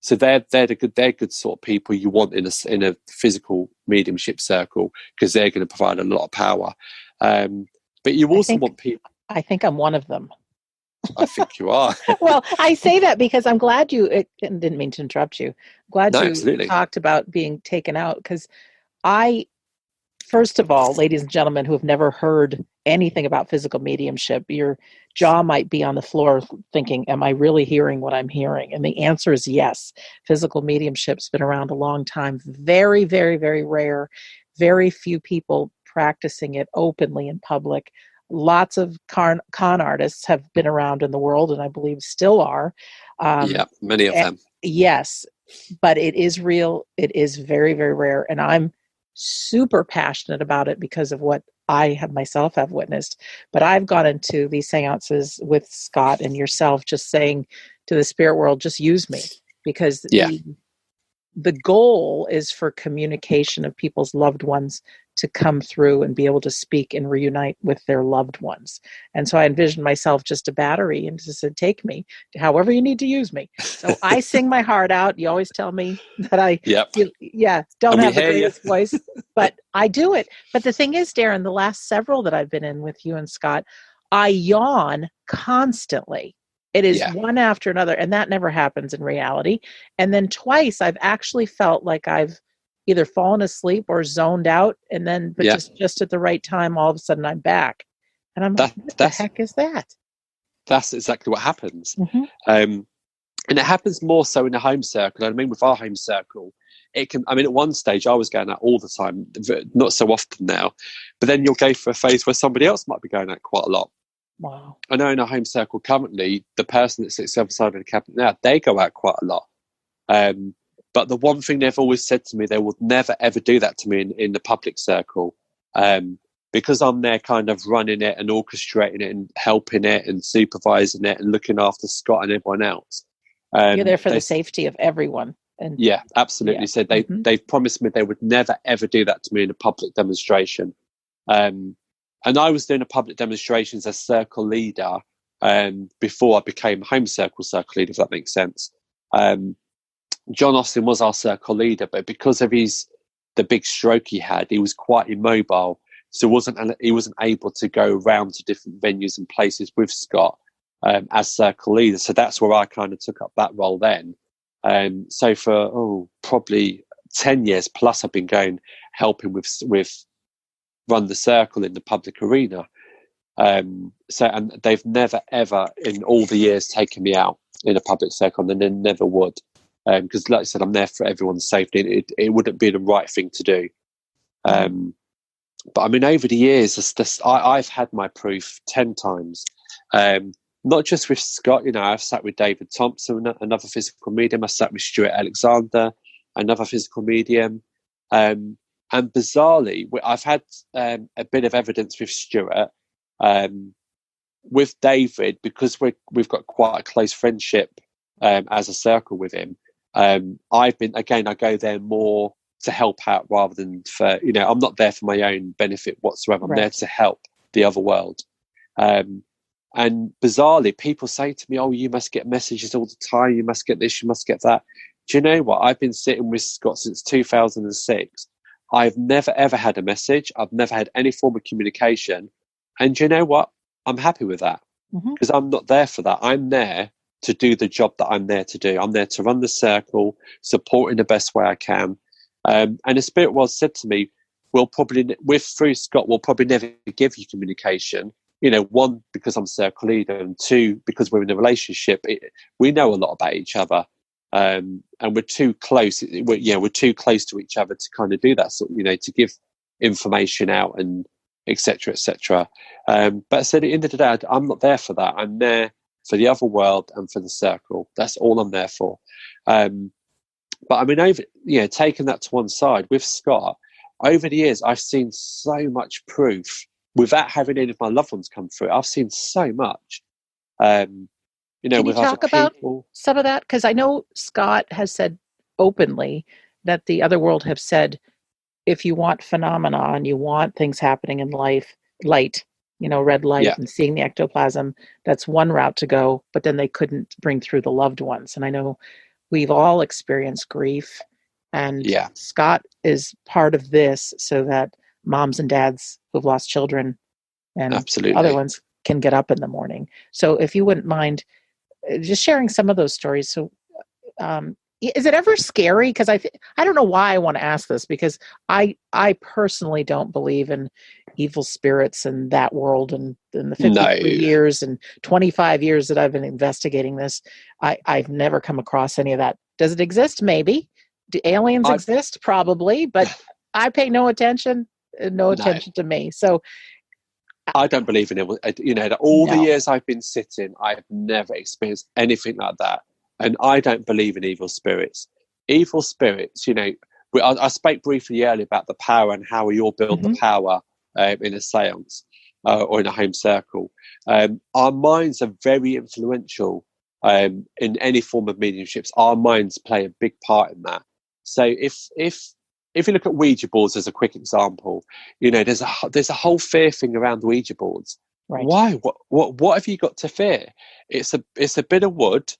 So they're good sort of people you want in a physical mediumship circle, because they're going to provide a lot of power. But you also want people. I think I'm one of them. I think you are. Well, I say that because I'm glad didn't mean to interrupt you. I'm glad you absolutely talked about being taken out, because first of all, ladies and gentlemen who have never heard anything about physical mediumship, your jaw might be on the floor thinking, am I really hearing what I'm hearing? And the answer is yes. Physical mediumship's been around a long time. Very, very, very rare. Very few people practicing it openly in public. Lots of con artists have been around in the world, and I believe still are. Many of them. Yes, but it is real. It is very, very rare. And I'm super passionate about it because of what I myself have witnessed. But I've gone into these seances with Scott and yourself, just saying to the spirit world, just use me, because the goal is for communication of people's loved ones to come through and be able to speak and reunite with their loved ones. And so I envisioned myself just a battery and just said, take me to however you need to use me. So I sing my heart out. You always tell me that I don't have the greatest voice, but I do it. But the thing is, Darren, the last several that I've been in with you and Scott, I yawn constantly. It is one after another, and that never happens in reality. And then twice I've actually felt like I've either fallen asleep or zoned out, and then but just at the right time, all of a sudden I'm back, and I'm like, what the heck is that? That's exactly what happens. Mm-hmm. And it happens more so in a home circle. I mean, with our home circle, it can, I mean, at one stage I was going out all the time, not so often now, but then you'll go for a phase where somebody else might be going out quite a lot. Wow. I know in a home circle currently, the person that sits the other side of the cabinet now, they go out quite a lot. But the one thing they've always said to me, they would never, ever do that to me in the public circle. Because I'm there kind of running it and orchestrating it and helping it and supervising it and looking after Scott and everyone else. You're there for the safety of everyone. And yeah, absolutely. So they've promised me they would never, ever do that to me in a public demonstration. And I was doing a public demonstration as a circle leader before I became home circle leader, if that makes sense. John Austin was our circle leader, but because of the big stroke he had, he was quite immobile. So he wasn't able to go around to different venues and places with Scott as circle leader. So that's where I kind of took up that role then. So for probably 10 years plus, I've been helping with run the circle in the public arena. And they've never ever in all the years taken me out in a public circle, and they never would. Because like I said, I'm there for everyone's safety. It wouldn't be the right thing to do. But I mean, over the years, I've had my proof 10 times. Not just with Scott, I've sat with David Thompson, another physical medium. I sat with Stuart Alexander, another physical medium. And bizarrely, I've had a bit of evidence with Stuart. With David, because we've got quite a close friendship as a circle with him. I go there more to help out rather than for, I'm not there for my own benefit whatsoever. I'm there to help the other world. And bizarrely, people say to me, oh, you must get messages all the time. You must get this, you must get that. Do you know what? I've been sitting with Scott since 2006. I've never, ever had a message. I've never had any form of communication. And do you know what? I'm happy with that because I'm not there for that. I'm there to do the job that I'm there to do. I'm there to run the circle, support in the best way I can. And the spirit world said to me, through Scott, we'll probably never give you communication. One, because I'm circle leader, and two, because we're in a relationship. We know a lot about each other, and we're too close. We're too close to each other to kind of do that sort. To give information out and etc. etc. But I said at the end of the day, I'm not there for that. I'm there for the other world and for the circle. That's all I'm there for. But I mean, taking that to one side with Scott, over the years, I've seen so much proof without having any of my loved ones come through. I've seen so much. Can you talk about some of that? Because I know Scott has said openly that the other world have said, if you want phenomena and you want things happening in life, light, red light and seeing the ectoplasm, that's one route to go, but then they couldn't bring through the loved ones. And I know we've all experienced grief, and Scott is part of this so that moms and dads who've lost children and other ones can get up in the morning. So if you wouldn't mind just sharing some of those stories. So is it ever scary? Because I don't know why I want to ask this, because I personally don't believe in evil spirits and that world. And in the 53 years and 25 years that I've been investigating this, I've never come across any of that. Does it exist? Maybe. Do aliens exist? Probably. But I pay no attention. No attention to me. So I don't believe in it. All the years I've been sitting, I've never experienced anything like that. And I don't believe in evil spirits. Evil spirits, I spoke briefly earlier about the power and how we all build the power in a seance or in a home circle. Our minds are very influential in any form of mediumships. Our minds play a big part in that. So if you look at Ouija boards as a quick example, there's a whole fear thing around Ouija boards. Right. Why? What have you got to fear? It's a bit of wood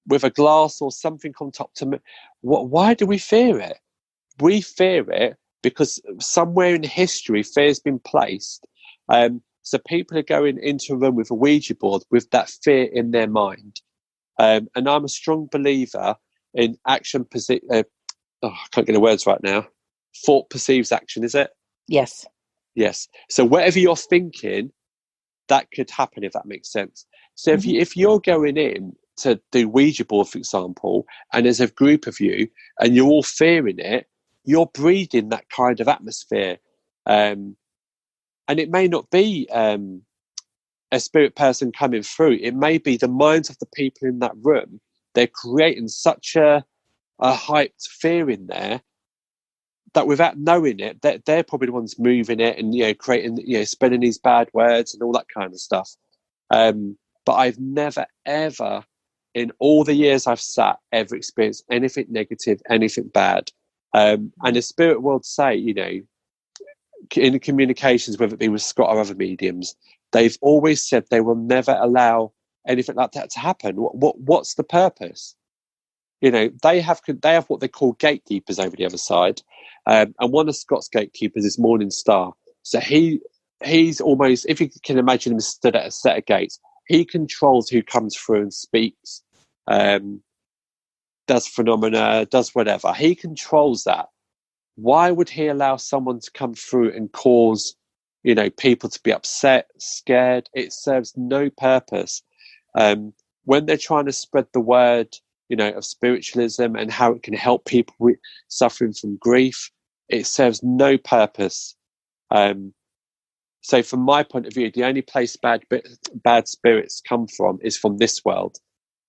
with a glass or something on top to me. Why do we fear it? We fear it because somewhere in history fear's been placed. So people are going into a room with a Ouija board with that fear in their mind. And I'm a strong believer in action. I can't get the words right now. thought perceives action, is it? Yes. Yes. So whatever you're thinking, that could happen, if that makes sense. So if you're going in to do Ouija board, for example, and there's a group of you and you're all fearing it, you're breathing that kind of atmosphere. And it may not be a spirit person coming through. It may be the minds of the people in that room. They're creating such a hyped fear in there that without knowing it, they're probably the ones moving it and, creating, spelling these bad words and all that kind of stuff. But I've never, ever, in all the years I've sat, ever experienced anything negative, anything bad. And the spirit world say, in communications, whether it be with Scott or other mediums, they've always said they will never allow anything like that to happen. What's the purpose? They have what they call gatekeepers over the other side. And one of Scott's gatekeepers is Morning Star. So he's almost, if you can imagine him stood at a set of gates, he controls who comes through and speaks, does phenomena, does whatever. He controls that. Why would he allow someone to come through and cause, people to be upset, scared? It serves no purpose. When they're trying to spread the word, of spiritualism and how it can help people suffering from grief, it serves no purpose. So from my point of view, the only place bad spirits come from is from this world.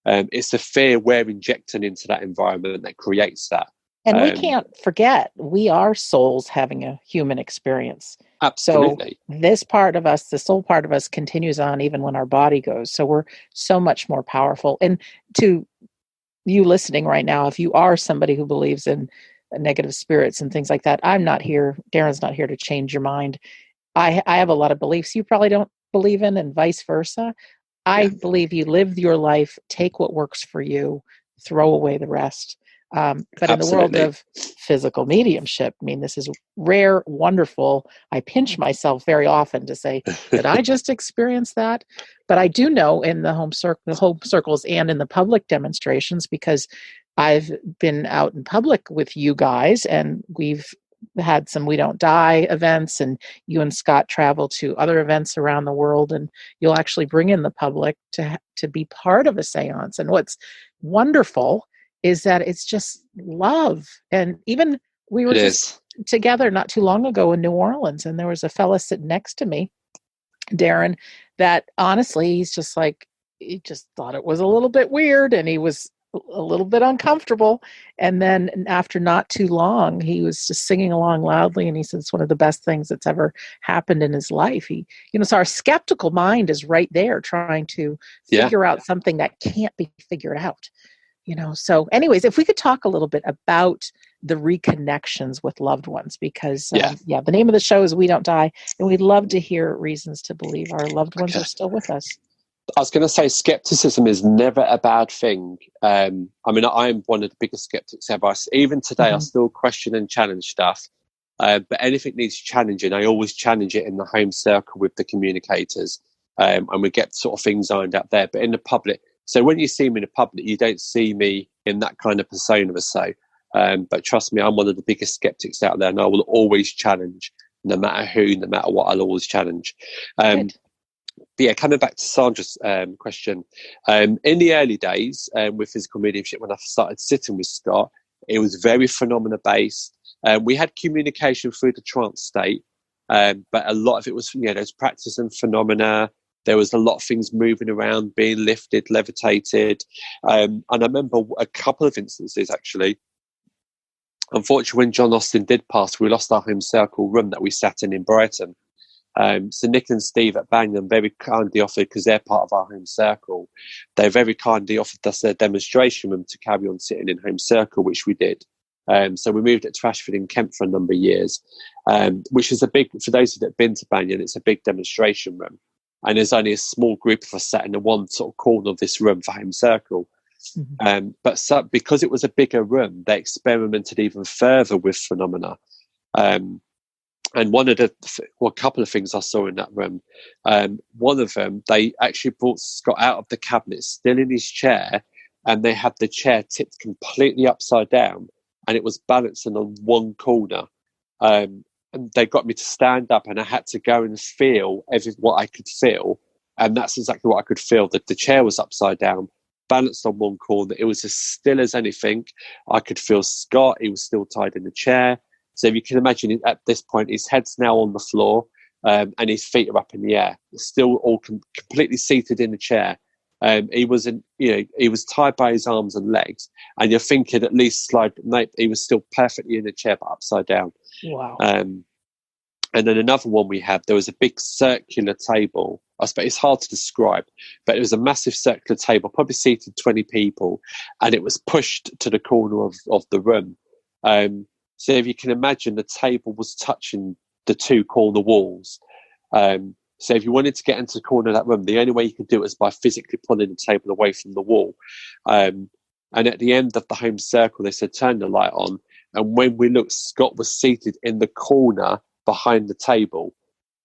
It's the fear we're injecting into that environment that creates that. And we can't forget, we are souls having a human experience. Absolutely. So this part of us, the soul part of us, continues on even when our body goes. So we're so much more powerful. And to you listening right now, if you are somebody who believes in negative spirits and things like that, I'm not here. Darren's not here to change your mind. I have a lot of beliefs you probably don't believe in, and vice versa. I believe you live your life, take what works for you, throw away the rest. But in the world of physical mediumship, I mean, this is rare, wonderful. I pinch myself very often to say, did I just experience that? But I do know in the home circles and in the public demonstrations, because I've been out in public with you guys and we've had some We Don't Die events, and you and Scott travel to other events around the world, and you'll actually bring in the public to be part of a seance. And what's wonderful is that it's just love. And even we were just together not too long ago in New Orleans, and there was a fella sitting next to me, Darren, that honestly, he just thought it was a little bit weird, and he was a little bit uncomfortable. And then after not too long, he was just singing along loudly, and he said it's one of the best things that's ever happened in his life. So our skeptical mind is right there trying to figure out something that can't be figured out. So anyways, if we could talk a little bit about the reconnections with loved ones, because the name of the show is We Don't Die, and we'd love to hear reasons to believe our loved ones are still with us. I was going to say, skepticism is never a bad thing. I'm one of the biggest skeptics ever. Even today, I still question and challenge stuff. But anything needs challenging, I always challenge it in the home circle with the communicators. And we get sort of things ironed out there. But in the public, so when you see me in the public, you don't see me in that kind of persona or so. But trust me, I'm one of the biggest skeptics out there, and I will always challenge, no matter who, no matter what, I'll always challenge. But yeah, coming back to Sandra's question, in the early days with physical mediumship, when I started sitting with Scott, it was very phenomena based. We had communication through the trance state, but a lot of it was, there's practice and phenomena. There was a lot of things moving around, being lifted, levitated. And I remember a couple of instances, actually. Unfortunately, when John Austin did pass, we lost our home circle room that we sat in Brighton. So Nick and Steve at Banyan very kindly offered, because they're part of our home circle, they very kindly offered us their demonstration room to carry on sitting in home circle, which we did. So we moved it to Ashford in Kent for a number of years, which is for those that have been to Banyan, it's a big demonstration room. And there's only a small group of us sat in the one sort of corner of this room for home circle. But because it was a bigger room, they experimented even further with phenomena. And a couple of things I saw in that room, one of them, they actually brought Scott out of the cabinet, still in his chair, and they had the chair tipped completely upside down, and it was balancing on one corner. And they got me to stand up, and I had to go and feel what I could feel. And that's exactly what I could feel. That the chair was upside down, balanced on one corner. It was as still as anything. I could feel Scott. He was still tied in the chair. So if you can imagine, at this point, his head's now on the floor, and his feet are up in the air, still all completely seated in the chair. He was tied by his arms and legs, and you're thinking at least he was still perfectly in the chair, but upside down. Wow. And then another one we had, there was a big circular table. I suppose it's hard to describe, but it was a massive circular table, probably seated 20 people, and it was pushed to the corner of the room. So if you can imagine, the table was touching the two corner walls. So if you wanted to get into the corner of that room, the only way you could do it was by physically pulling the table away from the wall. And at the end of the home circle, they said, turn the light on. And when we looked, Scott was seated in the corner behind the table.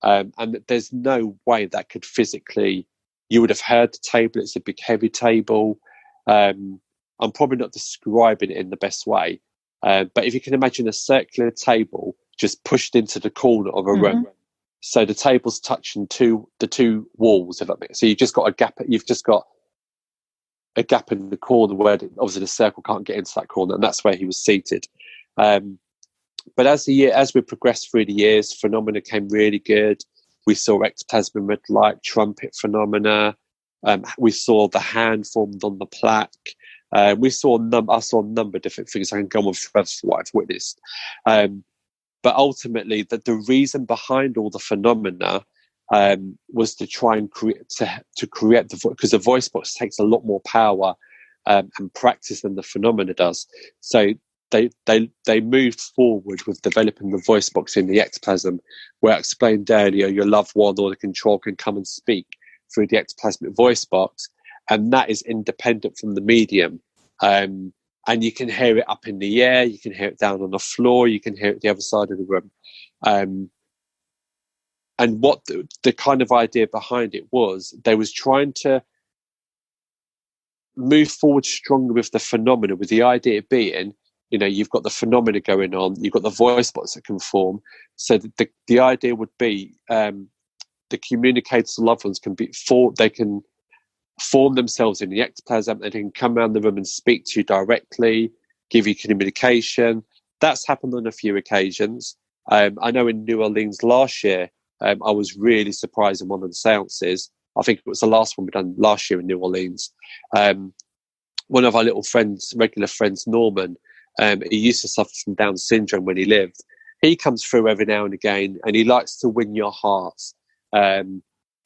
And there's no way that could physically, you would have heard the table. It's a big, heavy table. I'm probably not describing it in the best way. But if you can imagine a circular table just pushed into the corner of a room. So the table's touching the two walls, if that makes sense. So you've just got a gap in the corner where obviously the circle can't get into that corner, and that's where he was seated. But as we progressed through the years, phenomena came really good. We saw ectoplasm red light, trumpet phenomena. We saw the hand formed on the plaque. I saw a number of different things. I can go on forever for what I've witnessed. But ultimately, the reason behind all the phenomena was to try and create because the voice box takes a lot more power and practice than the phenomena does. So they moved forward with developing the voice box in the ectoplasm, where I explained earlier, your loved one or the control can come and speak through the ectoplasmic voice box, and that is independent from the medium. And you can hear it up in the air, you can hear it down on the floor, you can hear it the other side of the room. And what the kind of idea behind it was, they was trying to move forward strongly with the phenomena, with the idea being, you've got the phenomena going on, you've got the voice box that can form. So the idea would be the communicators and loved ones they can form themselves in the ectoplasm, and they can come around the room and speak to you directly, give you communication. That's happened on a few occasions. I know in New Orleans last year, I was really surprised in one of the seances. I think it was the last one we done last year in New Orleans. One of our regular friends, Norman, he used to suffer from Down syndrome when he lived. He comes through every now and again, and he likes to win your hearts.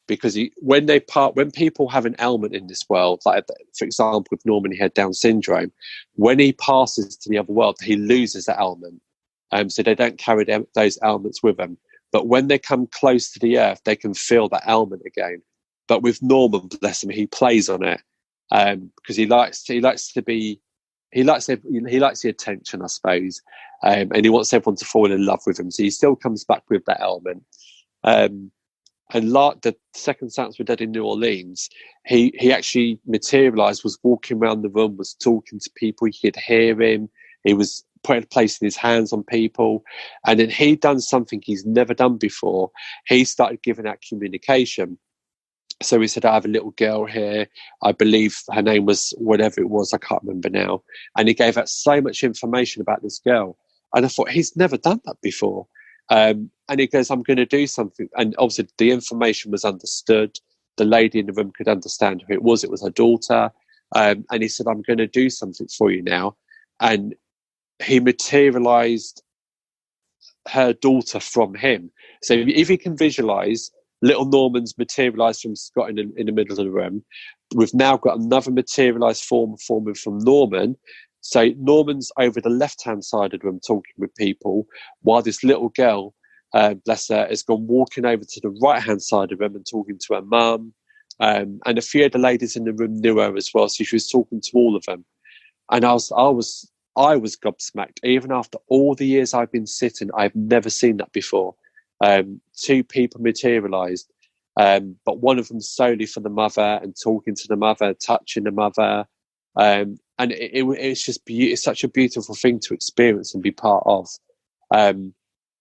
Because when people have an ailment in this world, like for example with Norman, he had Down syndrome. When he passes to the other world, he loses that ailment. So they don't carry those ailments with them. But when they come close to the earth, they can feel that ailment again. But with Norman, bless him, he plays on it because he likes the attention, I suppose, and he wants everyone to fall in love with him. So he still comes back with that ailment. And the second seance we did in New Orleans, he actually materialized, was walking around the room, was talking to people. You could hear him. He was placing his hands on people. And then he'd done something he's never done before. He started giving out communication. So he said, I have a little girl here. I believe her name was whatever it was. I can't remember now. And he gave out so much information about this girl. And I thought, he's never done that before. And he goes, I'm going to do something. And obviously the information was understood. The lady in the room could understand who it was. It was her daughter. And he said, I'm going to do something for you now. And he materialized her daughter from him. So if you can visualize, little Norman's materialized from Scott in the middle of the room. We've now got another materialized form forming from Norman. So Norman's over the left-hand side of the room talking with people, while this little girl, bless her, has gone walking over to the right-hand side of the room and talking to her mum. And a few of the ladies in the room knew her as well, so she was talking to all of them. And I was gobsmacked. Even after all the years I've been sitting, I've never seen that before. Two people materialized, but one of them solely for the mother and talking to the mother, touching the mother. And it's just it's such a beautiful thing to experience and be part of.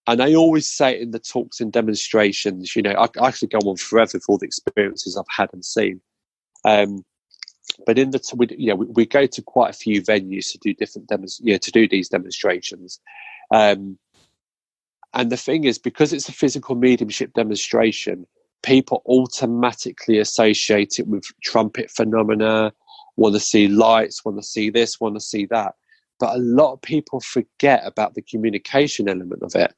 And I always say it in the talks and demonstrations, you know, I could go on forever with all the experiences I've had and seen. But in we go to quite a few venues to do different to do these demonstrations. And the thing is, because it's a physical mediumship demonstration, people automatically associate it with trumpet phenomena, want to see lights, want to see this, want to see that. But a lot of people forget about the communication element of it.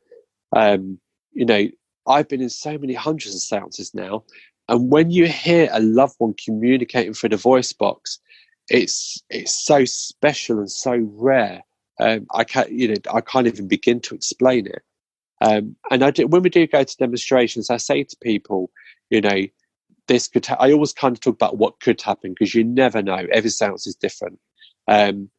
You know, I've been in so many hundreds of seances now, and when you hear a loved one communicating through the voice box, it's so special and so rare. I can't even begin to explain it. And when we do go to demonstrations, I say to people, you know, this could. I always kind of talk about what could happen, because you never know. Every seance is different. And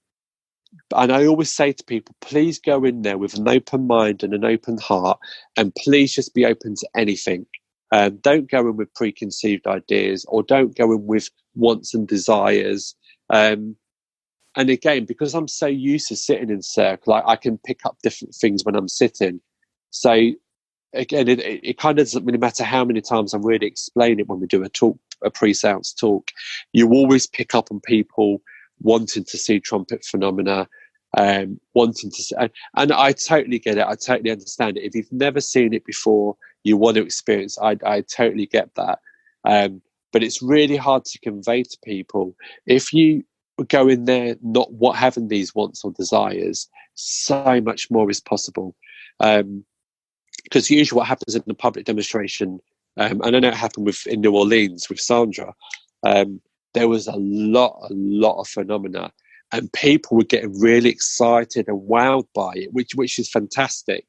I always say to people, please go in there with an open mind and an open heart, and please just be open to anything. Don't go in with preconceived ideas, or don't go in with wants and desires. And again, because I'm so used to sitting in circle, I can pick up different things when I'm sitting. So again, it kind of doesn't really matter how many times I'm really explaining it when we do a pre-seance talk. You always pick up on people wanting to see trumpet phenomena, wanting to see, and I totally get it. I totally understand it. If you've never seen it before, you want to experience. I totally get that. But it's really hard to convey to people. If you go in there not having these wants or desires, so much more is possible. Because usually what happens in the public demonstration, and I know it happened in New Orleans with Sandra, there was a lot of phenomena, and people were getting really excited and wowed by it, which is fantastic.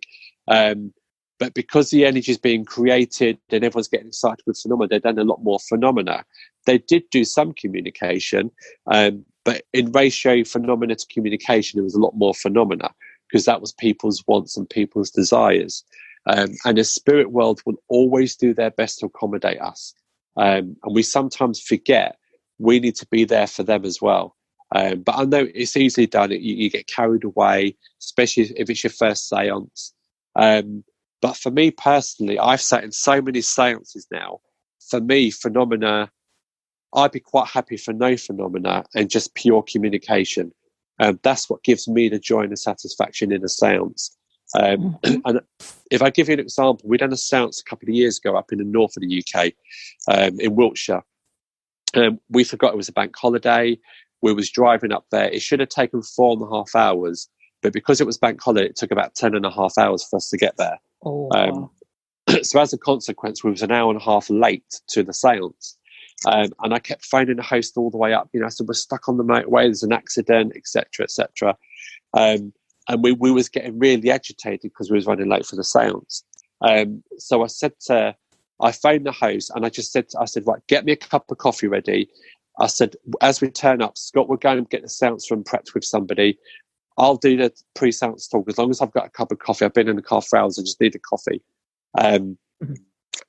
But because the energy is being created and everyone's getting excited with phenomena, they've done a lot more phenomena. They did do some communication, but in ratio phenomena to communication, there was a lot more phenomena, because that was people's wants and people's desires. And the spirit world will always do their best to accommodate us. And we sometimes forget we need to be there for them as well. But I know it's easily done. You get carried away, especially if it's your first seance. But for me personally, I've sat in so many seances now. For me, phenomena, I'd be quite happy for no phenomena and just pure communication. That's what gives me the joy and the satisfaction in a seance. And if I give you an example, we done a seance a couple of years ago up in the north of the UK, in Wiltshire. We forgot it was a bank holiday. We was driving up there. It should have taken 4.5 hours, but because it was bank holiday, it took about 10.5 hours for us to get there. Wow. So as a consequence, we was an hour and a half late to the seance. And I kept phoning the host all the way up. You know, I said, we're stuck on the motorway, there's an accident, etc., etc. And we was getting really agitated because we was running late for the seance. So I phoned the host, and I said, right, get me a cup of coffee ready. I said, as we turn up, Scott, we're going to get the seance room prepped with somebody. I'll do the pre-seance talk as long as I've got a cup of coffee. I've been in the car for hours. I just need a coffee. And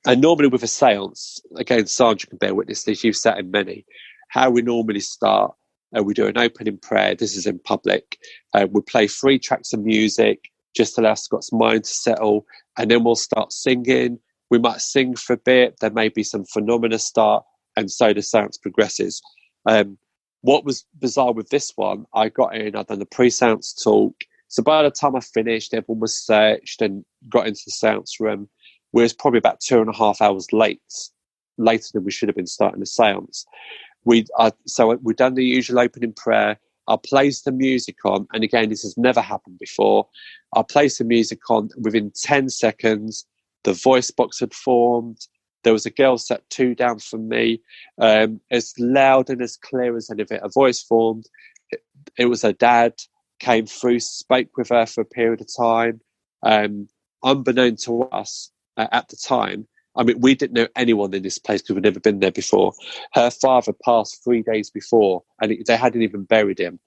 normally with a seance, again, Sandra can bear witness this. You've sat in many. How we normally start, we do an opening prayer. This is in public. We play 3 tracks of music just to allow Scott's mind to settle, and then we'll start singing. We might sing for a bit. There may be some phenomena start, and so the seance progresses. What was bizarre with this one, I got in, I'd done the pre-seance talk. So by the time I finished, everyone was searched and got into the seance room. We was probably about 2.5 hours later than we should have been starting the seance. So we'd done the usual opening prayer. I placed the music on, and again, this has never happened before. I placed the music on. Within 10 seconds, the voice box had formed. There was a girl sat 2 down from me, as loud and as clear as anything. A voice formed. It was her dad, came through, spoke with her for a period of time. Unbeknown to us at the time, I mean, we didn't know anyone in this place because we'd never been there before. Her father passed 3 days before, and they hadn't even buried him.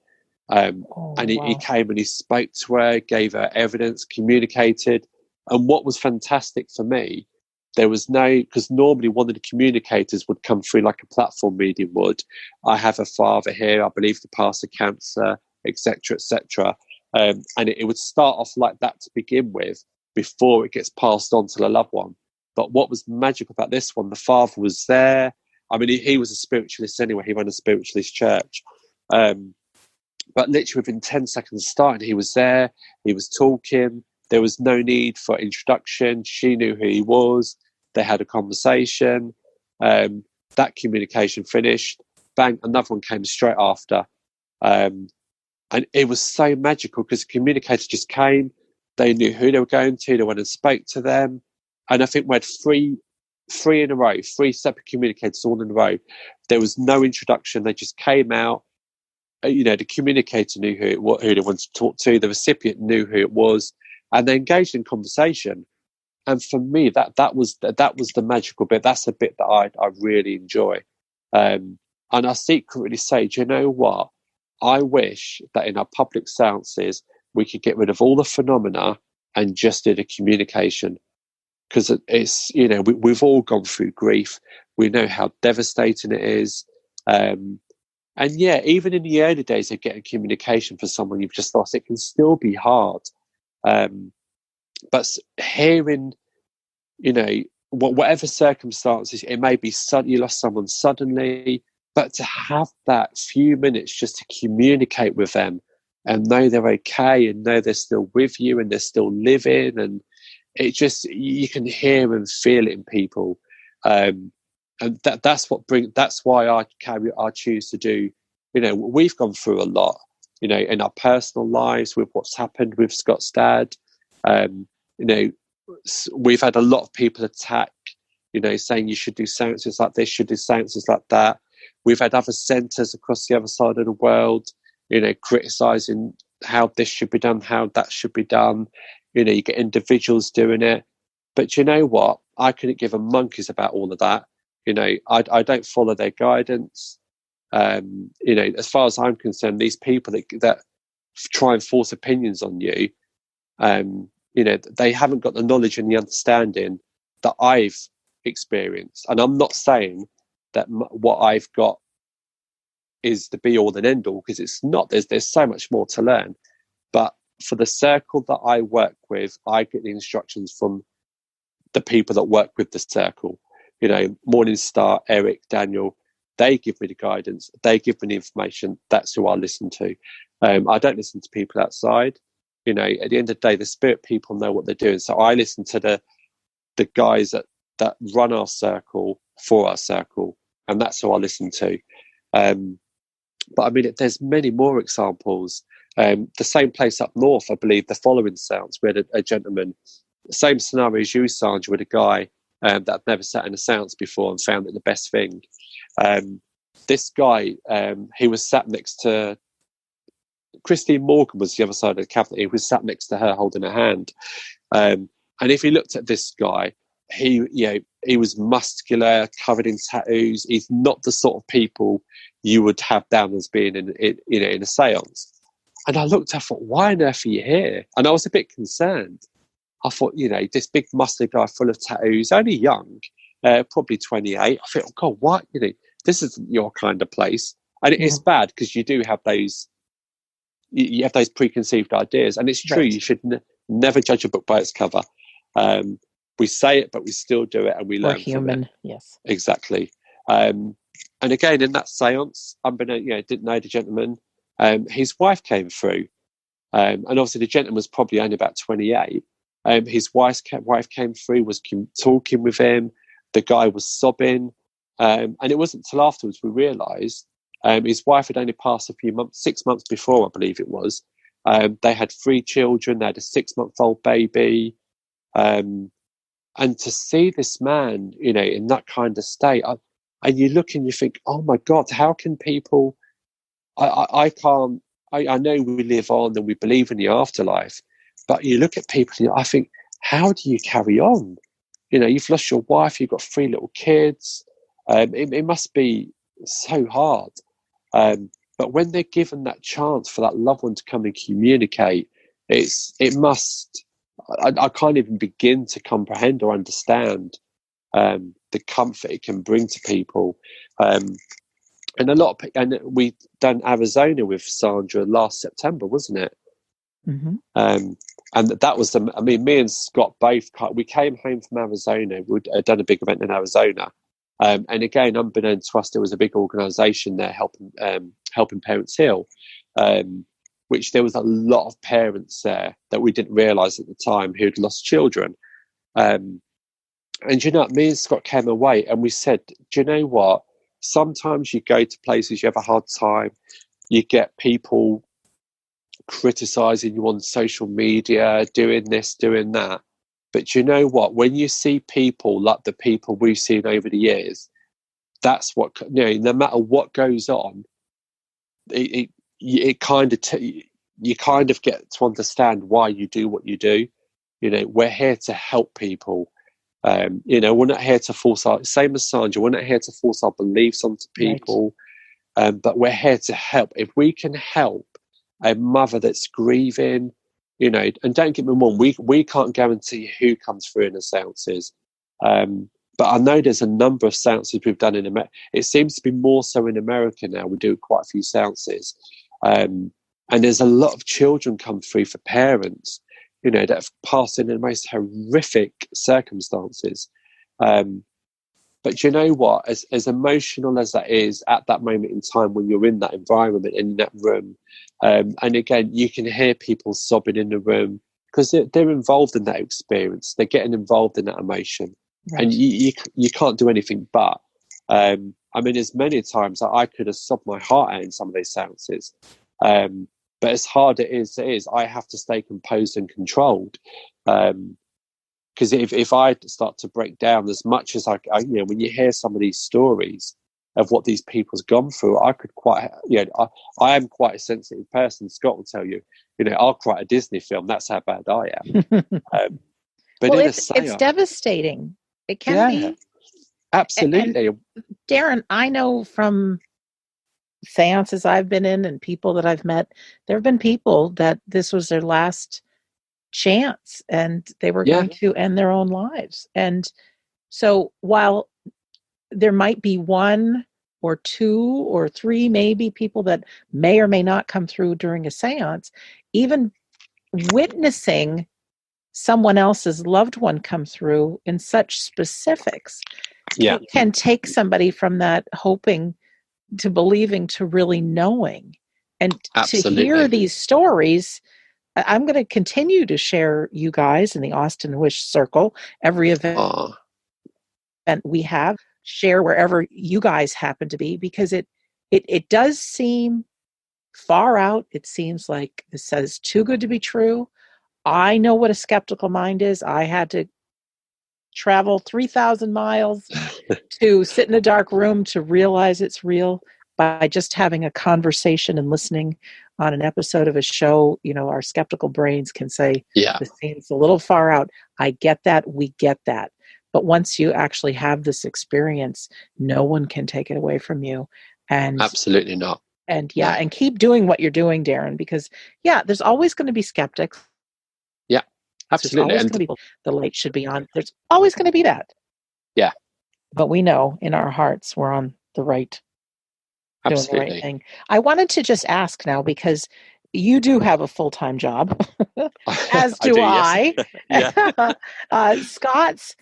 He came and he spoke to her, gave her evidence, communicated. And what was fantastic for me, there was because normally one of the communicators would come through like a platform medium would. I have a father here, I believe, to pass of cancer, etc., etc. And it would start off like that to begin with, before it gets passed on to the loved one. But what was magical about this one, the father was there. I mean, he was a spiritualist anyway. He ran a spiritualist church. But literally within 10 seconds of starting, he was there. He was talking. There was no need for introduction. She knew who he was. They had a conversation. That communication finished. Bang, another one came straight after. And it was so magical because the communicator just came. They knew who they were going to. They went and spoke to them. And I think we had three in a row, 3 separate communicators all in a row. There was no introduction. They just came out. The communicator knew who they wanted to talk to. The recipient knew who it was, and they engaged in conversation. And for me, that was the magical bit. That's the bit that I really enjoy. And I secretly say, do you know what? I wish that in our public seances we could get rid of all the phenomena and just do the communication, because it's we've all gone through grief. We know how devastating it is. And yeah, even in the early days of getting communication for someone you've just lost, it can still be hard. But hearing, whatever circumstances, it may be you lost someone suddenly, but to have that few minutes just to communicate with them and know they're okay and know they're still with you and they're still living, and it just, you can hear and feel it in people. And that's why I choose to do. We've gone through a lot, in our personal lives with what's happened with Scott's dad. We've had a lot of people attack, saying you should do seances like this, should do seances like that. We've had other centres across the other side of the world, criticising how this should be done, how that should be done. You get individuals doing it. But you know what? I couldn't give a monkeys about all of that. I don't follow their guidance. As far as I'm concerned, these people that try and force opinions on you, they haven't got the knowledge and the understanding that I've experienced. And I'm not saying that what I've got is the be all and end all, because it's not. There's so much more to learn. But for the circle that I work with, I get the instructions from the people that work with the circle. Morningstar, Eric, Daniel, they give me the guidance. They give me the information. That's who I listen to. I don't listen to people outside. At the end of the day, the spirit people know what they're doing. So I listen to the guys that run our circle for our circle, and that's who I listen to. But I mean, there's many more examples. The same place up north, I believe, the following seance, we had a gentleman, same scenario as you, Sandra, with a guy that had never sat in a seance before and found it the best thing. This guy, he was sat next to Christine Morgan, was the other side of the cabinet. He was sat next to her holding her hand. And if you looked at this guy, he was muscular, covered in tattoos. He's not the sort of people you would have down as being in a seance. And I looked, I thought, why on earth are you here? And I was a bit concerned. I thought, this big muscular guy full of tattoos, only young, probably 28. I thought, oh God, what? This isn't your kind of place. And it's bad because you do have those, you have those preconceived ideas. And it's true, right. You should never judge a book by its cover. We say it, but we still do it, and we learn. We're human, from it. Yes. Exactly. And again, in that seance, didn't know the gentleman. His wife came through. And obviously the gentleman was probably only about 28. His wife came through, was talking with him. The guy was sobbing. And it wasn't until afterwards we realised his wife had only passed a few months, 6 months before, I believe it was. They had 3 children. They had a 6-month-old baby. And to see this man, in that kind of state, and you look and you think, oh my God, how can people... I can't... I know we live on and we believe in the afterlife, but you look at people and I think, how do you carry on? You've lost your wife, you've got 3 little kids. It must be so hard. But when they're given that chance for that loved one to come and communicate, I can't even begin to comprehend or understand the comfort it can bring to people. And we done Arizona with Sandra last September, wasn't it? Mm-hmm. And that was me and Scott both, we came home from Arizona. We'd done a big event in Arizona. And again, unbeknownst to us, there was a big organisation there helping parents heal, which there was a lot of parents there that we didn't realise at the time who'd lost children. And me and Scott came away and we said, do you know what? Sometimes you go to places, you have a hard time, you get people criticizing you on social media, doing this, doing that. But you know what? When you see people like the people we've seen over the years, that's what, no matter what goes on, you kind of get to understand why you do what you do. We're here to help people. We're not here to force same as Sandra, we're not here to force our beliefs onto people. Right. But we're here to help. If we can help a mother that's grieving, and don't get me wrong, we can't guarantee who comes through in the seances. But I know there's a number of seances we've done in America. It seems to be more so in America now. We do quite a few seances. And there's a lot of children come through for parents, that have passed in the most horrific circumstances. But you know what? As emotional as that is at that moment in time when you're in that environment, in that room, and again, you can hear people sobbing in the room because they're involved in that experience. They're getting involved in that emotion. Right. And you can't do anything but. There's many times that I could have sobbed my heart out in some of these seances. But as hard it is, I have to stay composed and controlled. Because if I start to break down as much as I when you hear some of these stories of what these people's gone through, I could I am quite a sensitive person. Scott will tell you, I'll cry a Disney film. That's how bad I am. But it's devastating. It can be. Absolutely. And Darren, I know from seances I've been in and people that I've met, there have been people that this was their last chance and they were going to end their own lives. And so while there might be one or two or three maybe people that may or may not come through during a seance, even witnessing someone else's loved one come through in such specifics can take somebody from that hoping to believing to really knowing. And Absolutely. To hear these stories, I'm going to continue to share you guys in the Austin Wish Circle. Every event we have, share wherever you guys happen to be, because it does seem far out. It seems like this says too good to be true. I know what a skeptical mind is. I had to travel 3,000 miles to sit in a dark room to realize it's real by just having a conversation and listening on an episode of a show. Our skeptical brains can say, this seems a little far out. I get that. We get that. But once you actually have this experience, no one can take it away from you. And absolutely not. And and keep doing what you're doing, Darren, because there's always going to be skeptics. Yeah, absolutely. There's always going to be the light should be on. There's always going to be that. Yeah. But we know in our hearts we're on the right, doing the right thing. I wanted to just ask now, because you do have a full-time job, as do I. Yes. Scott's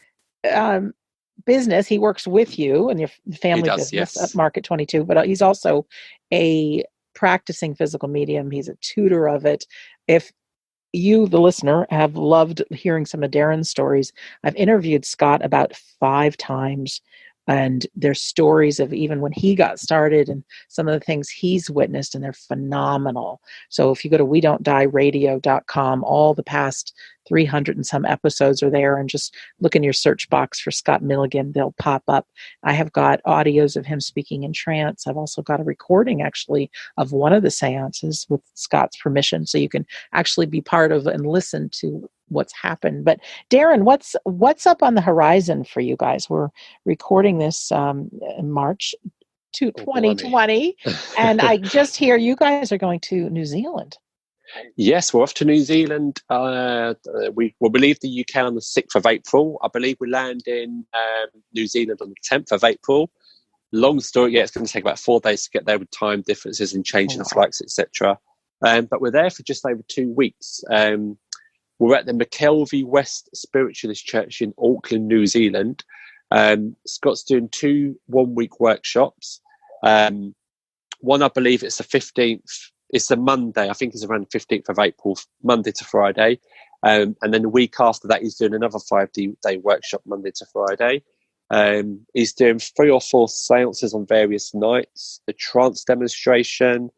business, he works with you and your family business at Market 22, but he's also a practicing physical medium. He's a tutor of it. If you, the listener, have loved hearing some of Darren's stories, I've interviewed Scott about 5 times, and there's stories of even when he got started and some of the things he's witnessed, and they're phenomenal. So if you go to WeDon'tDieRadio.com, all the past 300 and some episodes are there, and just look in your search box for Scott Milligan, they'll pop up. I have got audios of him speaking in trance. I've also got a recording actually of one of the seances with Scott's permission, so you can actually be part of and listen to what's happened. But Darren, what's up on the horizon for you guys? We're recording this in March 2020, and I just hear you guys are going to New Zealand. Yes, we're off to New Zealand. We leave the UK on the 6th of April. I believe we land in New Zealand on the 10th of April. Long story, it's going to take about 4 days to get there with time differences and changing the flights, etc. But we're there for just over 2 weeks. We're at the McKelvey West Spiritualist Church in Auckland, New Zealand. Scott's doing 2 1-week workshops. One, I believe it's the 15th. It's a Monday. I think it's around the 15th of April, Monday to Friday. And then the week after that, he's doing another 5-day workshop, Monday to Friday. He's doing 3 or 4 seances on various nights, a trance demonstration.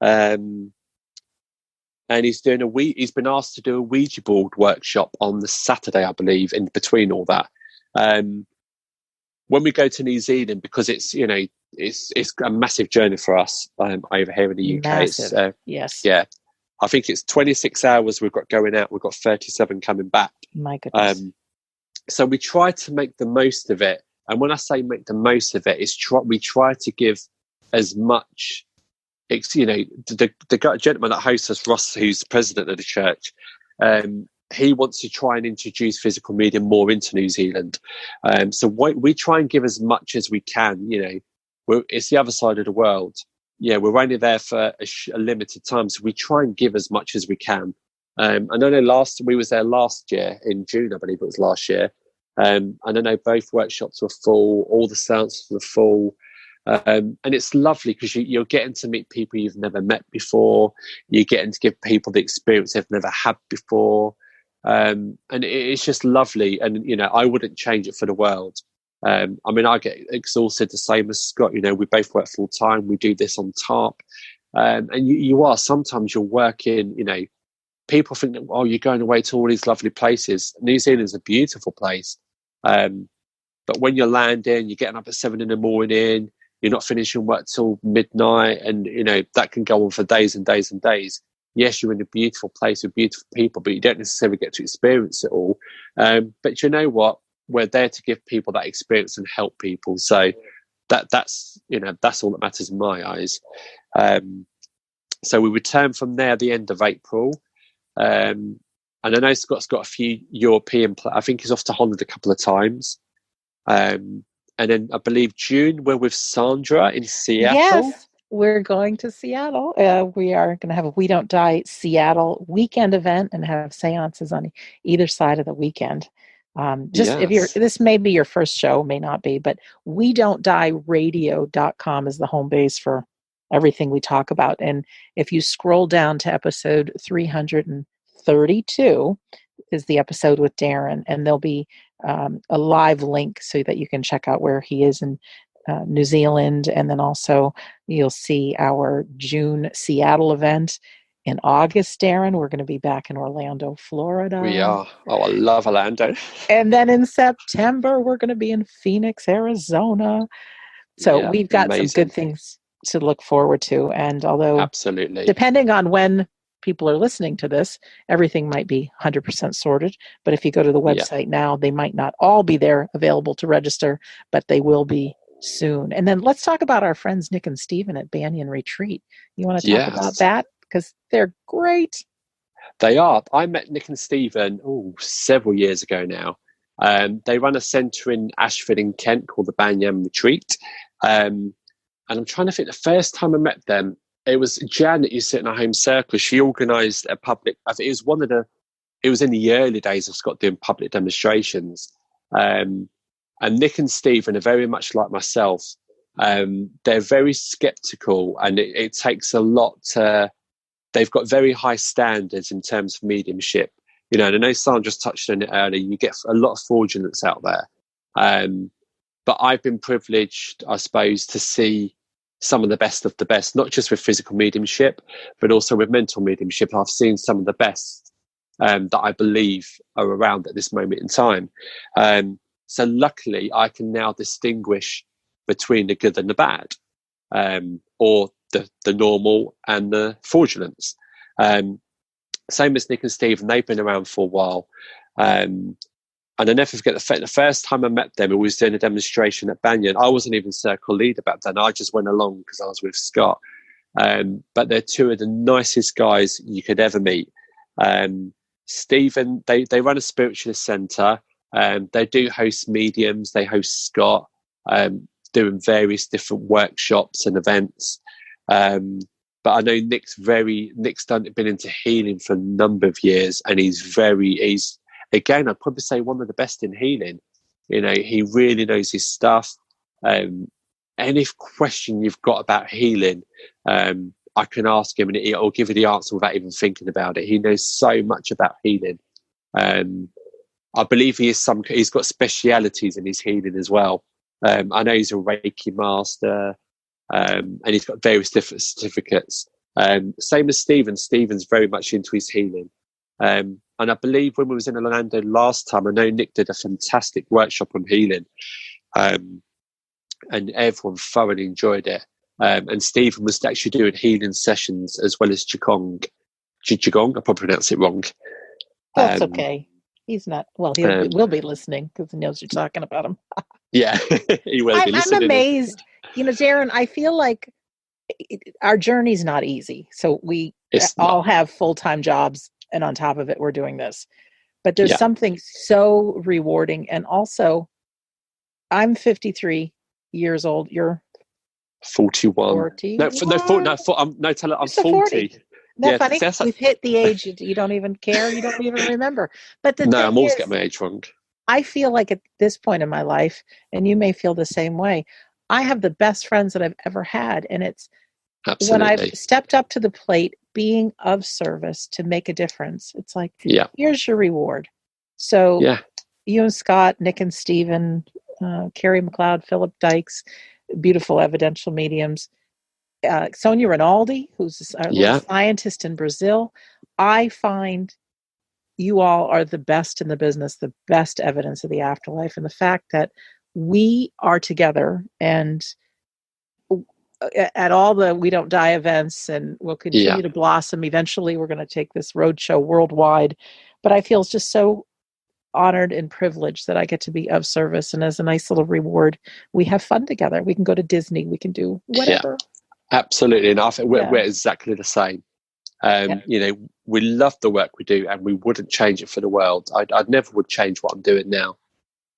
And he's doing he's been asked to do a Ouija board workshop on the Saturday, I believe, in between all that. When we go to New Zealand, because it's a massive journey for us over here in the UK. Massive. Yes. Yeah. I think it's 26 hours we've got going out. We've got 37 coming back. My goodness. So we try to make the most of it. And when I say make the most of it, we try to give as much. The gentleman that hosts us, Ross, who's president of the church, he wants to try and introduce physical medium more into New Zealand. So we try and give as much as we can. It's the other side of the world. Yeah, we're only there for a limited time, so we try and give as much as we can. I know we was there last year in June, I believe it was last year. And I know both workshops were full, all the seances were full. And it's lovely because you're getting to meet people you've never met before. You're getting to give people the experience they've never had before. And it's just lovely. And, I wouldn't change it for the world. I get exhausted the same as Scott. We both work full time. We do this on top. And sometimes you're working, people think that, you're going away to all these lovely places. New Zealand's a beautiful place. But when you're landing, you're getting up at 7 a.m, you're not finishing work till midnight, and that can go on for days and days and days. Yes, you're in a beautiful place with beautiful people, but you don't necessarily get to experience it all. But you know what? We're there to give people that experience and help people. So that's all that matters in my eyes. So we return from there at the end of April. And I know Scott's got a few European. I think he's off to Holland a couple of times. And then I believe June, we're with Sandra in Seattle. Yes, we're going to Seattle. We are going to have a We Don't Die Seattle weekend event and have seances on either side of the weekend. If this may be your first show, may not be, but we don't die radio.com is the home base for everything we talk about. And if you scroll down to episode 332 is the episode with Darren, and there'll be a live link so that you can check out where he is in New Zealand. And then also you'll see our June Seattle event. In August, Darren, we're going to be back in Orlando, Florida. We are. Oh, I love Orlando. And then in September, we're going to be in Phoenix, Arizona. So we've got some good things to look forward to. And although, absolutely, depending on when people are listening to this, everything might be 100% sorted. But if you go to the website now, they might not all be there available to register, but they will be soon. And then let's talk about our friends Nick and Stephen at Banyan Retreat. You want to talk about that? Because they're great. They are. I met Nick and Stephen several years ago now. They run a centre in Ashford in Kent called the Banyan Retreat. And I'm trying to think, the first time I met them, it was Jan that used to sit in our home circle. She organised a public, I think it was in the early days of Scott doing public demonstrations. And Nick and Stephen are very much like myself. They're very sceptical, and it takes a lot to... They've got very high standards in terms of mediumship. And I know Sandra just touched on it earlier. You get a lot of fraudulence out there. But I've been privileged, I suppose, to see some of the best, not just with physical mediumship, but also with mental mediumship. I've seen some of the best that I believe are around at this moment in time. So luckily, I can now distinguish between the good and the bad, or the normal and the fraudulence. Same as Nick and Steve, and they've been around for a while. And I never forget the first time I met them, we was doing a demonstration at Banyan. I wasn't even circle leader back then. I just went along because I was with Scott. But they're two of the nicest guys you could ever meet. Stephen, they run a spiritualist centre. They do host mediums. They host Scott, doing various different workshops and events. but I know Nick's been into healing for a number of years, and he's again, I'd probably say one of the best in healing. You know, he really knows his stuff. Any question you've got about healing, I can ask him and he'll give you the answer without even thinking about it. He knows so much about healing. I believe he's got specialities in his healing as well. I know he's a Reiki master, and he's got various different certificates. Same as Stephen. Stephen's very much into his healing. And I believe when we was in Orlando last time, I know Nick did a fantastic workshop on healing. And everyone thoroughly enjoyed it. And Stephen was actually doing healing sessions as well as Qigong. Qigong, I probably pronounced it wrong. That's okay. He's not, well, he will be listening because he knows you're talking about him. Yeah, he will be listening. I'm amazed. You know, Darren, I feel like our journey's not easy. So we all have full-time jobs, and on top of it, we're doing this. But there's something so rewarding. And also, I'm 53 years old. You're 41. 40. No, tell her I'm 40. Isn't that funny? We've hit the age you don't even care. You don't even remember. But I'm always getting my age wrong. I feel like at this point in my life, and you may feel the same way, I have the best friends that I've ever had. And it's when I've stepped up to the plate, being of service to make a difference. It's like, here's your reward. So you and Scott, Nick and Stephen, Carrie McLeod, Philip Dykes, beautiful evidential mediums, Sonia Rinaldi, who's a little scientist in Brazil. I find you all are the best in the business, the best evidence of the afterlife. And the fact that we are together and at all the We Don't Die events, and we'll continue to blossom. Eventually, we're going to take this roadshow worldwide. But I feel just so honored and privileged that I get to be of service. And as a nice little reward, we have fun together. We can go to Disney. We can do whatever. Yeah. Absolutely, and I think we're exactly the same. You know, we love the work we do, and we wouldn't change it for the world. I'd never would change what I'm doing now.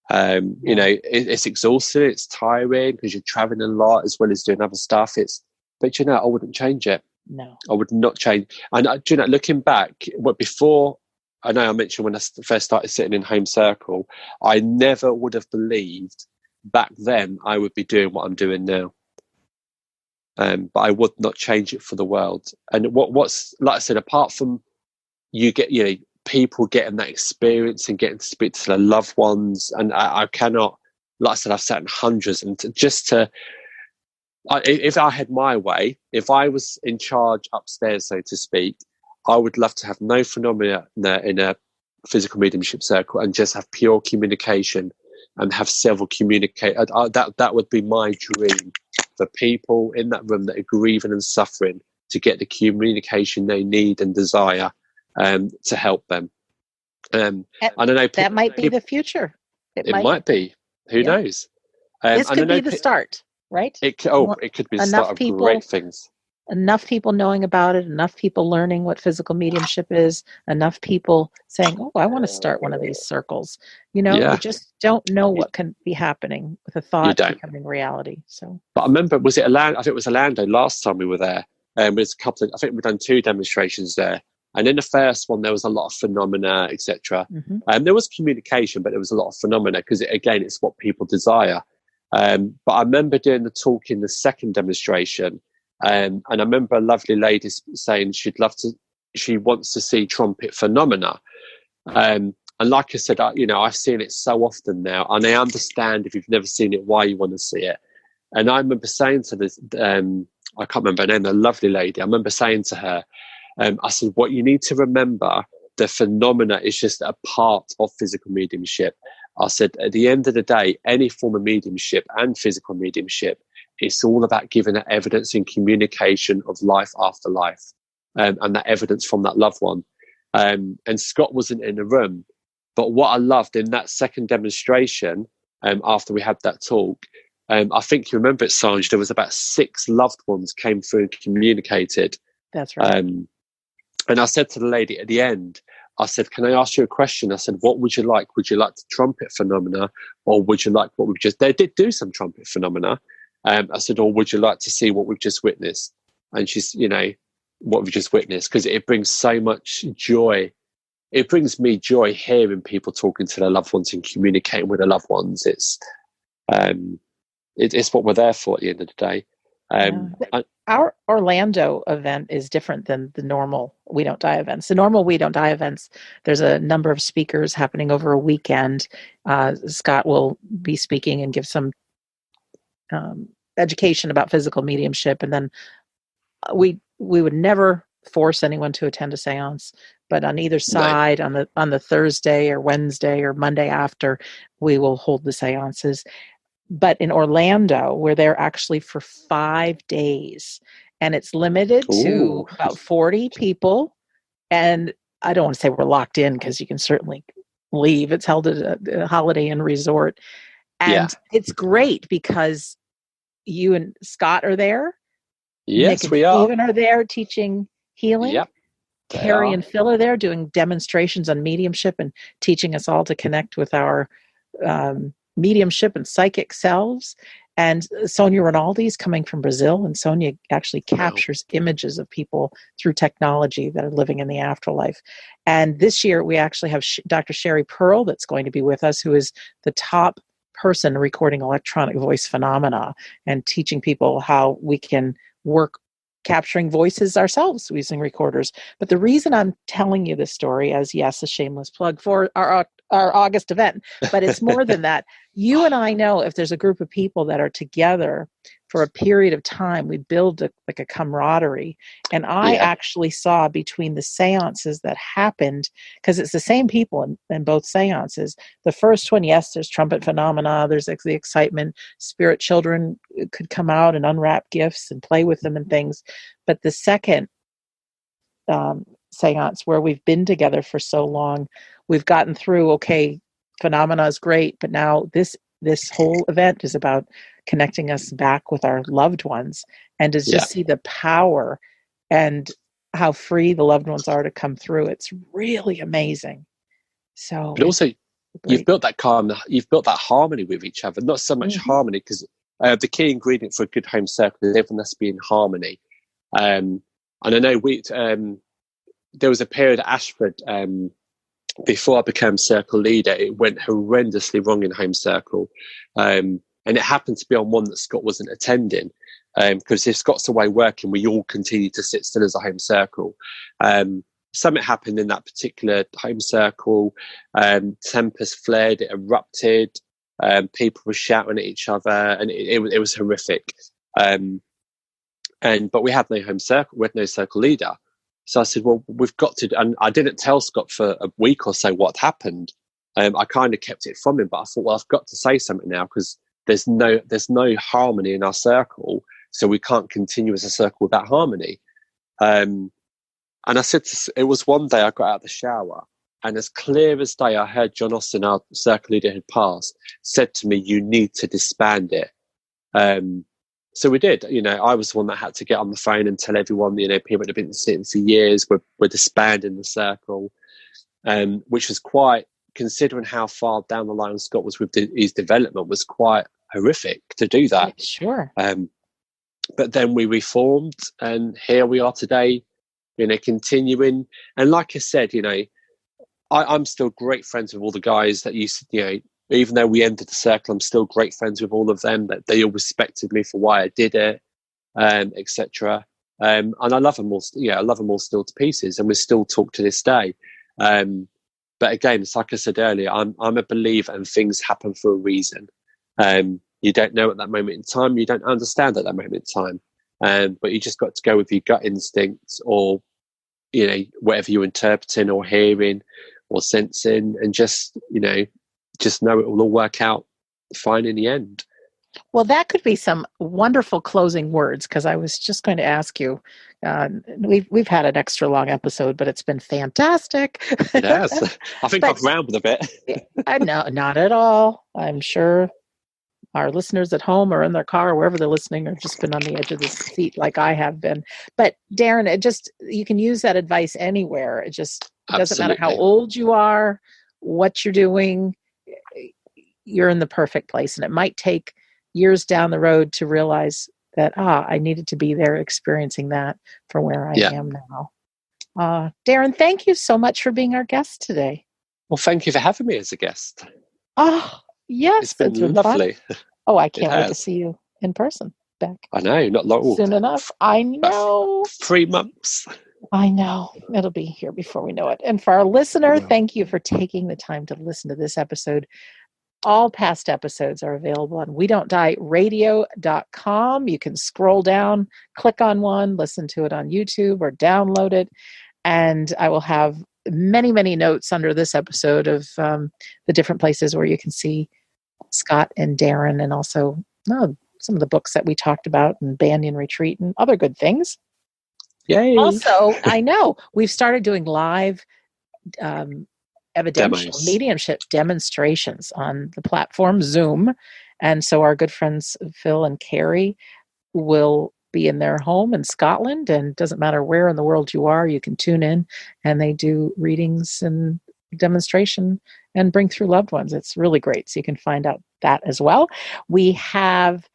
You know, it's exhausting, it's tiring because you're traveling a lot as well as doing other stuff. But you know, I wouldn't change it. No, I would not change. And you know, looking back, before, I know I mentioned when I first started sitting in Home Circle, I never would have believed back then I would be doing what I'm doing now. But I would not change it for the world. And what's like I said, apart from people getting that experience and getting to speak to their loved ones, and I cannot, like I said, I've sat in hundreds, and if I had my way, if I was in charge upstairs, so to speak, I would love to have no phenomena in a physical mediumship circle and just have pure communication and have several communicate. That would be my dream. For people in that room that are grieving and suffering to get the communication they need and desire to help them. I don't know. That might be the future. It might be. Who knows? This could be the start, right? It could be the start of great things. Enough people knowing about it, enough people learning what physical mediumship is, enough people saying, oh, I want to start one of these circles. You know, you just don't know what can be happening with a thought becoming reality. So, but I remember, I think it was Orlando last time we were there. There's a couple of, I think we've done 2 demonstrations there. And in the first one, there was a lot of phenomena, etc. There was communication, but there was a lot of phenomena because, again, it's what people desire. But I remember doing the talk in the second demonstration. And I remember a lovely lady saying she wants to see trumpet phenomena. And like I said, I've seen it so often now, and I understand if you've never seen it, why you want to see it. And I remember saying to this, I can't remember her name, a lovely lady. I remember saying to her, I said, what you need to remember, the phenomena is just a part of physical mediumship. I said, at the end of the day, any form of mediumship and physical mediumship, it's all about giving that evidence and communication of life after life, and that evidence from that loved one. And Scott wasn't in the room, but what I loved in that second demonstration, after we had that talk, I think you remember it, Sandra, there was about 6 loved ones came through and communicated. That's right. And I said to the lady at the end, I said, can I ask you a question? I said, what would you like? Would you like the trumpet phenomena, or would you like what we've just... They did do some trumpet phenomena. I said, or would you like to see what we've just witnessed? and she's, what we've just witnessed, because it brings so much joy. It brings me joy hearing people talking to their loved ones and communicating with their loved ones. It's what we're there for at the end of the day. Our Orlando event is different than the normal We Don't Die events. The normal We Don't Die events, there's a number of speakers happening over a weekend. Scott will be speaking and give some education about physical mediumship, and then we would never force anyone to attend a seance, but on either side, right, on the Thursday or Wednesday or Monday after, we will hold the seances. But in Orlando, we're there actually for 5 days, and it's limited to about 40 people. And I don't want to say we're locked in, because you can certainly leave. It's held at a Holiday Inn resort. And it's great because you and Scott are there. Yes, Nick we and are. Steven are there teaching healing. Yep, Carrie and Phil are there doing demonstrations on mediumship and teaching us all to connect with our mediumship and psychic selves. And Sonia Rinaldi's coming from Brazil, and Sonia actually captures images of people through technology that are living in the afterlife. And this year we actually have Dr. Sherry Pearl that's going to be with us, who is the top person recording electronic voice phenomena and teaching people how we can work capturing voices ourselves using recorders. But the reason I'm telling you this story, as yes, a shameless plug for our August event, but it's more than that. You and I know if there's a group of people that are together for a period of time, we build a camaraderie. And I actually saw between the seances that happened, because it's the same people in both seances. The first one, yes, there's trumpet phenomena, there's the excitement, spirit children could come out and unwrap gifts and play with them and things. But the second seance, where we've been together for so long, we've gotten through, okay, phenomena is great, but now this whole event is about connecting us back with our loved ones, and to just see the power and how free the loved ones are to come through. It's really amazing. So, but also you've built that harmony with each other. Not so much harmony, because the key ingredient for a good home circle is everyone has to be in harmony. And I know there was a period at Ashford before I became circle leader. It went horrendously wrong in home circle, and it happened to be on one that Scott wasn't attending, because if Scott's away working, we all continued to sit still as a home circle. Something happened in that particular home circle. Tempers flared, it erupted. People were shouting at each other, and it was horrific. But we had no home circle, we had no circle leader. So I said, well, we've got to, and I didn't tell Scott for a week or so what happened. I kind of kept it from him, but I thought, well, I've got to say something now, because there's no harmony in our circle, so we can't continue as a circle without harmony. And I said, it was one day I got out of the shower, and as clear as day, I heard John Austin, our circle leader had passed, said to me, you need to disband it. So we did. I was the one that had to get on the phone and tell everyone, people that have been sitting for years were disbanding the circle, which was quite, considering how far down the line Scott was with his development, was quite horrific to do that. Sure. But then we reformed, and here we are today, continuing. And like I said, I'm still great friends with all the guys that even though we ended the circle, I'm still great friends with all of them. That they all respected me for why I did it, etc. And I love them all. I love them all still to pieces, and we still talk to this day. But again, it's like I said earlier, I'm a believer, and things happen for a reason. You don't know at that moment in time. You don't understand at that moment in time. But you just got to go with your gut instincts, or whatever you're interpreting or hearing or sensing, and just know it will all work out fine in the end. Well, that could be some wonderful closing words, because I was just going to ask you. We've had an extra long episode, but it's been fantastic. Yes, I think I've rambled a bit. No, not at all. I'm sure our listeners at home or in their car or wherever they're listening have just been on the edge of the seat like I have been. But Darren, you can use that advice anywhere. It doesn't matter how old you are, what you're doing. You're in the perfect place, and it might take years down the road to realize that, I needed to be there experiencing that for where I Yeah. am now. Darren, thank you so much for being our guest today. Well, thank you for having me as a guest. Oh, yes, It's been lovely. fun. Oh, I It can't wait to has. see you in person back I know, not long. soon enough. I know. 3 months. I know. It'll be here before we know it. And for our listener, thank you for taking the time to listen to this episode. All past episodes are available on WeDon'tDieRadio.com. You can scroll down, click on one, listen to it on YouTube, or download it. And I will have many, many notes under this episode of the different places where you can see Scott and Darren, and also some of the books that we talked about, and Banyan Retreat and other good things. Yay. Also, I know we've started doing live evidential Demos. mediumship demonstrations on the platform Zoom. And so our good friends Phil and Carrie will be in their home in Scotland, and it doesn't matter where in the world you are, you can tune in, and they do readings and demonstration and bring through loved ones. It's really great. So you can find out that as well. We have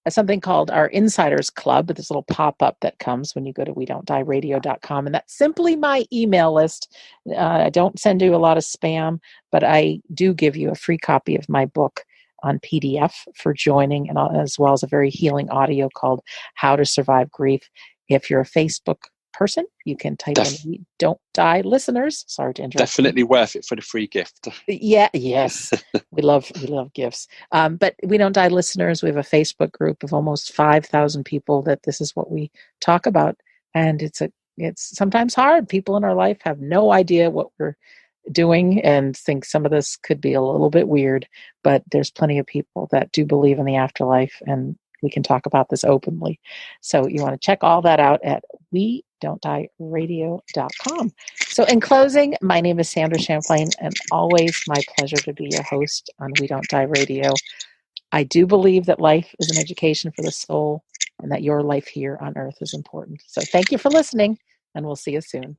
something called our Insiders Club, this little pop-up that comes when you go to WeDon'tDieRadio.com, and that's simply my email list. I don't send you a lot of spam, but I do give you a free copy of my book on PDF for joining, and as well as a very healing audio called How to Survive Grief. If you're a Facebook person, you can type in "We Don't Die Listeners." Sorry to interrupt. Definitely worth it for the free gift. Yes. we love gifts. But We Don't Die Listeners, we have a Facebook group of almost 5,000 people that this is what we talk about. And it's sometimes hard. People in our life have no idea what we're doing and think some of this could be a little bit weird, but there's plenty of people that do believe in the afterlife, and we can talk about this openly. So you want to check all that out at WeDon'tDieRadio.com. So in closing, my name is Sandra Champlain, and always my pleasure to be your host on We Don't Die Radio. I do believe that life is an education for the soul, and that your life here on earth is important. So thank you for listening, and we'll see you soon.